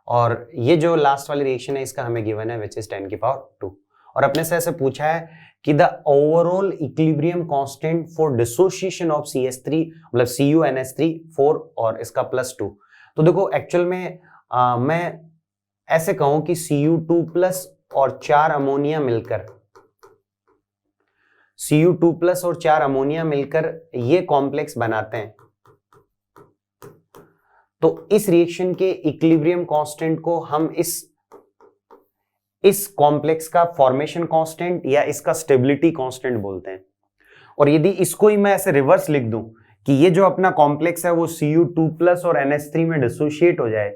और ये जो लास्ट वाली रिएक्शन है इसका हमें गिवन है विच इज 10⁻2। और अपने से ऐसे पूछा है कि the overall equilibrium constant for dissociation of CH3 मतलब CuNH3 4 और इसका +2। तो देखो एक्चुअल में मैं ऐसे कहूं कि Cu2+ और 4 अमोनिया मिलकर Cu2+ और 4 अमोनिया मिलकर ये कॉम्प्लेक्स बनाते हैं, तो इस रिएक्शन के इक्विलिब्रियम कांस्टेंट को हम इस कॉम्प्लेक्स का फॉर्मेशन कांस्टेंट या इसका स्टेबिलिटी कांस्टेंट बोलते हैं। और यदि इसको ही मैं ऐसे रिवर्स लिख दूं कि ये जो अपना कॉम्प्लेक्स है वो Cu2+ और NH3 में डिसोशिएट हो जाए,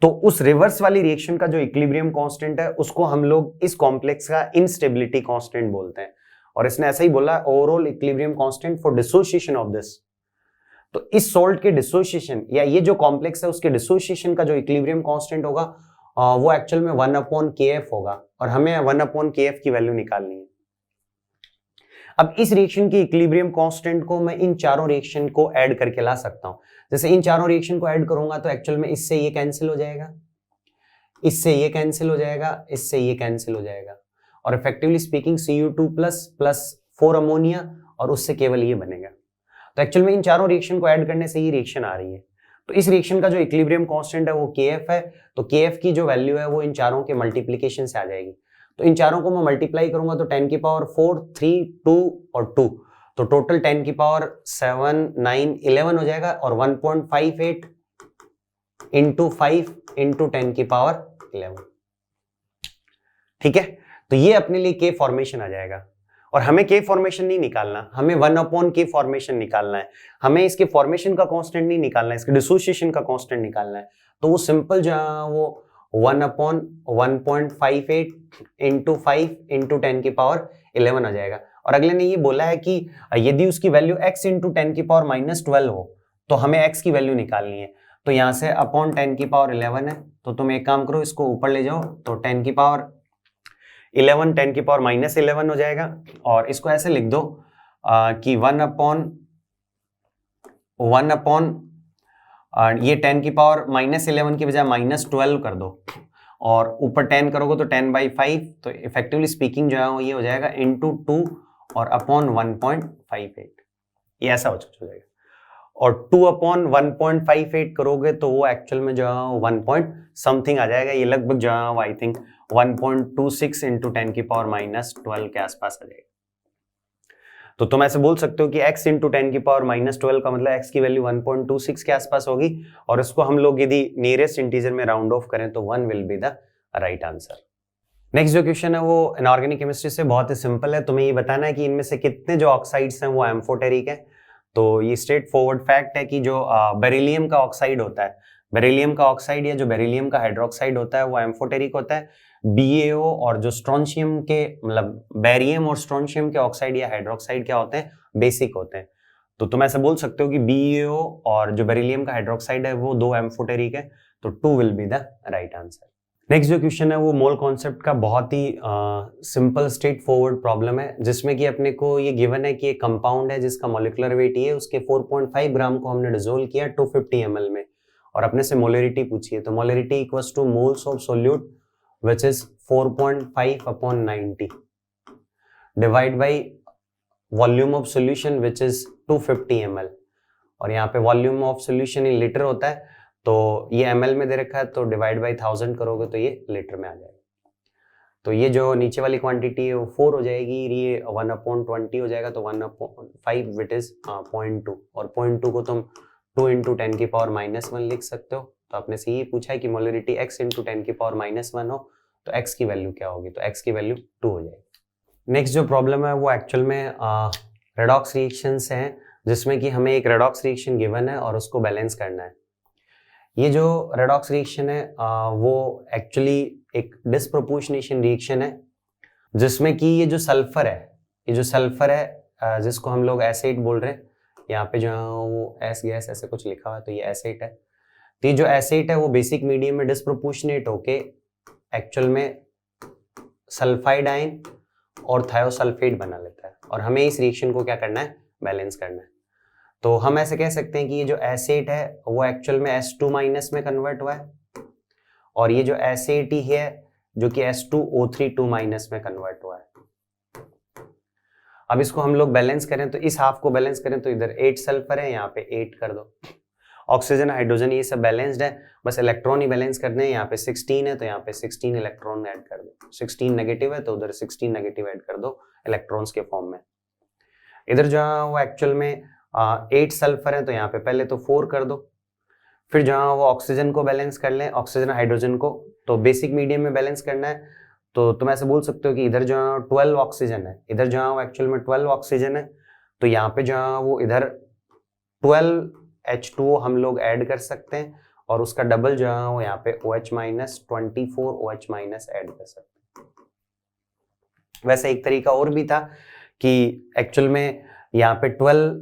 तो उस रिवर्स वाली रिएक्शन का जो इक्विलिब्रियम कांस्टेंट है उसको हम लोग इस कॉम्प्लेक्स का इनस्टेबिलिटी कांस्टेंट बोलते हैं। और इसने ऐसा ही बोला, overall equilibrium constant for dissociation of this. तो इस सॉल्ट के डिसोसिएशन या ये जो कॉम्प्लेक्स है उसके डिसोसिएशन का जो इक्विलिब्रियम कांस्टेंट होगा वो एक्चुअल में 1/kf होगा, और हमें 1/kf की वैल्यू निकालनी है। अब इस रिएक्शन की इक्विलिब्रियम कांस्टेंट को मैं इन चारों रिएक्शन को ऐड करके ला सकता हूं। जैसे इन चारों रिएक्शन को ऐड करूंगा तो एक्चुअल में इससे ये कैंसिल हो जाएगा, इससे ये कैंसिल हो जाएगा, इससे ये कैंसिल हो जाएगा, और इफेक्टिवली स्पीकिंग Cu2+ 4 अमोनिया, और उससे केवल ये बनेगा। तो एक्चुअल में इन चारों रिएक्शन को ऐड करने से ये रिएक्शन आ रही है। तो इस रिएक्शन का जो इक्विलिब्रियम कांस्टेंट है वो Kf है। तो Kf की जो वैल्यू है वो इन चारों के मल्टीप्लिकेशन से आ जाएगी। तो इन चारों को मैं मल्टीप्लाई करूंगा तो 10⁴, 3, 2 और 2, तो टोटल 10⁷, 9, 11 हो जाएगा, और 1.58 इंटू 5 इंटू 10⁻11। ठीक है, तो ये अपने लिए K फॉर्मेशन आ जाएगा। और हमें K फॉर्मेशन नहीं निकालना, हमें 1/K फॉर्मेशन निकालना है। हमें इसके फॉर्मेशन का कांस्टेंट नहीं निकालना है, इसके डिसोसिएशन का कांस्टेंट निकालना है। तो वो सिंपल जहां वो 1/1.58 इंटू 5 इंटू 10⁻11 आ जाएगा। और अगले ने ये बोला है कि यदि उसकी वैल्यू x इंटू 10⁻12 हो तो हमें x की वैल्यू निकालनी है। तो यहां से अपॉन 10⁻11 है, तो तुम एक काम करो, इसको ऊपर ले जाओ, तो 10⁻11 10⁻11 हो जाएगा। और इसको ऐसे लिख दो कि 1/1 ये 10⁻11 की बजाय -12 कर दो, और ऊपर 10 करोगे तो 10/5, तो इफेक्टिवली स्पीकिंग जो है ये हो जाएगा इंटू 2 और अपॉन 1.58, ये ऐसा हो जाएगा। और 2/1.58 करोगे तो वो एक्चुअल में जो है 1 समथिंग आ जाएगा, ये लगभग जो है आई थिंक 1.26 इंटू 10⁻12 के आसपास आ जाएगा। तो तुम ऐसे बोल सकते हो कि x इंटू 10⁻12 का मतलब x की वैल्यू 1.26 के आसपास होगी, और इसको हम लोग यदि नियरेस्ट इंटीजर में राउंड ऑफ करें तो 1 will be the right answer. Next जो क्वेश्चन है वो इनऑर्गेनिक केमिस्ट्री से बहुत ही सिंपल है। तुम्हें ये बताना है कि इनमें से कितने जो ऑक्साइड्स हैं वो एम्फोटेरिक है। तो ये स्ट्रेट फॉरवर्ड फैक्ट है कि जो बेरिलियम का ऑक्साइड होता है, बेरिलियम का ऑक्साइड या जो बेरिलियम का हाइड्रोक्साइड होता है वो एम्फोटेरिक होता है। BaO और जो स्ट्रोंशियम के मतलब बेरियम और स्ट्रोंशियम के ऑक्साइड या हाइड्रोक्साइड क्या होते हैं, बेसिक होते हैं। तो तुम ऐसे बोल सकते हो कि BaO और जो बेरिलियम का हाइड्रोक्साइड है वो 2 एम्फोटेरिक है, तो 2 will be the right answer. Next जो क्वेश्चन है वो मोल कॉन्सेप्ट का बहुत ही सिंपल स्ट्रेट फॉरवर्ड प्रॉब्लम है, जिसमें कि अपने को ये गिवन है कि एक कंपाउंड है जिसका मॉलिक्यूलर वेट ये है, उसके 4.5 ग्राम को हमने डिसोल्व किया 250 ml में, और अपने से मोलरिटी पूछी है। तो molarity equals two moles of solute which is 4.5/90 divide by volume of solution which is 250 ml, और यहाँ पे volume of solution in litre होता है, तो ये ml में दे रखा है, तो डिवाइड बाई 1000 करोगे तो ये लीटर में आ जाएगा। तो ये जो नीचे वाली क्वांटिटी है वो 4 हो जाएगी, ये 1/20 हो जाएगा, तो 1/5 विट इज 0.2, और 0.2 को तुम 2 इंटू 10⁻−1 लिख सकते हो। तो आपने से ये पूछा है कि मोलरिटी x इंटू 10⁻−1 हो तो x की वैल्यू क्या होगी, तो x की वैल्यू 2 हो जाएगी। नेक्स्ट जो प्रॉब्लम है वो एक्चुअल में रेडॉक्स रिएक्शन से है, जिसमें कि हमें एक रेडॉक्स रिएक्शन गिवन है और उसको बैलेंस करना है। ये जो रेडॉक्स रिएक्शन है वो एक्चुअली एक डिस्प्रोपोर्शनेशन रिएक्शन है, जिसमें कि ये जो सल्फर है जिसको हम लोग एसिड बोल रहे हैं, यहाँ पे जो वो एस गैस ऐसे कुछ लिखा हुआ है, तो ये एसिड है। तो ये जो एसिड है वो बेसिक मीडियम में डिस्प्रोपोर्शनेट होके एक्चुअल में सल्फाइड आयन और थायोसल्फेट बना लेता है, और हमें इस रिएक्शन को क्या करना है, बैलेंस करना है। तो हम ऐसे कह सकते हैं कि ये जो एसिड है वो एक्चुअल में S2- में कन्वर्ट हुआ है, और ये जो एसिड है जो कि S2O3 में कन्वर्ट हुआ है। अब इसको हम लोग बैलेंस करें, तो इस हाफ को बैलेंस करें तो इधर 8 सल्फर है, यहाँ पे 8 कर दो। ऑक्सीजन हाइड्रोजन ये सब बैलेंस्ड है, बस इलेक्ट्रॉन ही बैलेंस करने हैं। यहाँ पे 16 है तो यहाँ पे 16 इलेक्ट्रॉन ऐड कर दो, 16 नेगेटिव है तो उधर 16 नेगेटिव ऐड कर दो इलेक्ट्रॉन्स के फॉर्म में। इधर जो वो एक्चुअल में 8 सल्फर है तो यहाँ पे पहले तो 4 कर दो, फिर जहाँ वो ऑक्सीजन को बैलेंस कर लें, ऑक्सीजन हाइड्रोजन को, तो बेसिक मीडियम में बैलेंस करना है, तो तुम ऐसे बोल सकते हो कि इधर जहाँ 12 ऑक्सीजन है, इधर जहाँ वो एक्चुअल में 12 ऑक्सीजन है, तो यहाँ पे जहाँ वो इधर 12 H2O हम लोग ऐड कर सकते हैं, और उसका डबल जहाँ वो यहाँ पे OH minus 24 OH minus add कर सकते हैं। वैसे एक तरीका और भी था कि एक्चुअल में यहाँ पे 12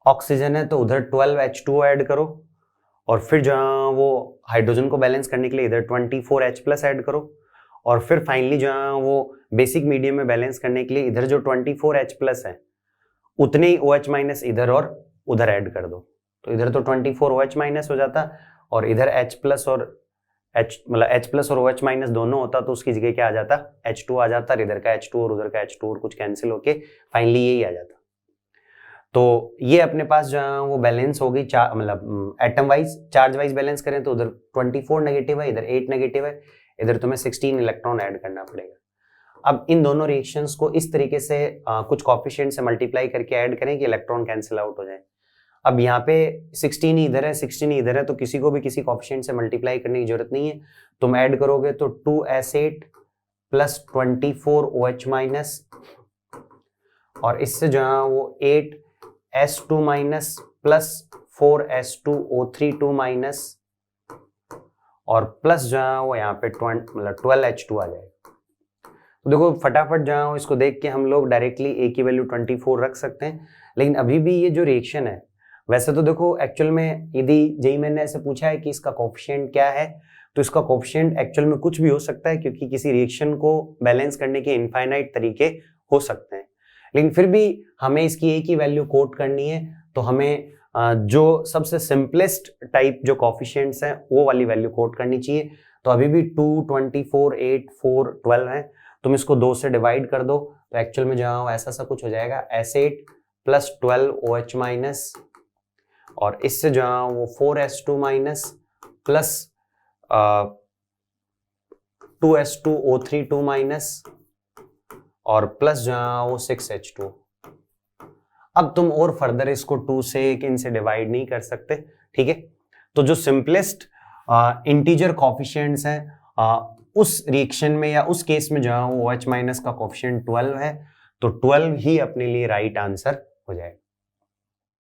ऑक्सीजन है तो उधर 12 H2O ऐड करो, और फिर जहाँ वो हाइड्रोजन को बैलेंस करने के लिए इधर 24 H प्लस ऐड करो, और फिर फाइनली जहाँ वो बेसिक मीडियम में बैलेंस करने के लिए इधर जो 24 H प्लस है उतने ही OH माइनस इधर और उधर ऐड कर दो, तो इधर तो 24 OH माइनस हो जाता, और इधर H प्लस और H मतलब H प्लस और OH माइनस दोनों होता, तो उसकी जगह क्या आ जाता, H2 आ जाता, इधर का H2 और उधर का H2 और कुछ कैंसिल होके फाइनली यही आ जाता। तो ये अपने पास जहाँ वो बैलेंस हो गई, मतलब atom wise charge wise balance करें तो उधर 24 नेगेटिव है, इधर 8 नेगेटिव है, इधर तुम्हें 16 इलेक्ट्रॉन ऐड करना पड़ेगा। अब इन दोनों रिएक्शंस को इस तरीके से कुछ कोएफिशिएंट से मल्टीप्लाई करके ऐड करें कि इलेक्ट्रॉन कैंसिल आउट हो जाए। अब यहाँ पे 16 ही इधर है, 16 ही इधर है, तो किसी को भी किसी कोएफिशिएंट से मल्टीप्लाई करने की जरूरत नहीं है। तुम ऐड करोगे तो 2s8 प्लस 24 OH माइनस, और इससे जहाँ वो 8s2 minus plus 4s2O32 minus, और प्लस जहाँ वो यहाँ पे 12H2 आ जाएगा। तो देखो फटाफट जहाँ इसको देख के हम लोग डायरेक्टली ए की वैल्यू 24 रख सकते हैं, लेकिन अभी भी ये जो रिएक्शन है, वैसे तो देखो एक्चुअल में यदि जेई मैंने ऐसे पूछा है कि इसका कोएफिशिएंट क्या है, तो इसका कोएफिशिएंट एक्चुअल में कुछ भी हो सकता है, क्योंकि किसी रिएक्शन को बैलेंस करने के इनफाइनाइट तरीके हो सकते हैं, लेकिन फिर भी हमें इसकी ए की वैल्यू कोट करनी है, तो हमें जो सबसे सिंपलेस्ट टाइप जो कोएफिशिएंट्स हैं वो वाली वैल्यू कोट करनी चाहिए। तो अभी भी 2, 24, 8, 4, 12 है, तुम इसको 2 से डिवाइड कर दो, तो एक्चुअल में जहाँ ऐसा सा कुछ हो जाएगा, S8 प्लस 12 OH माइनस, और इससे जहाँ वो 4s2 minus plus 2s2O32 minus, और प्लस जहाँ वो 6H2। अब तुम और फर्दर इसको 2 से इनसे डिवाइड नहीं कर सकते, ठीक है। तो जो सिंपलेस्ट इंटीजर कोएफिशिएंट्स हैं उस रिएक्शन में या उस केस में जहाँ वो OH माइनस का कोएफिशिएंट 12 है, तो 12 ही अपने लिए राइट आंसर हो जाएगा।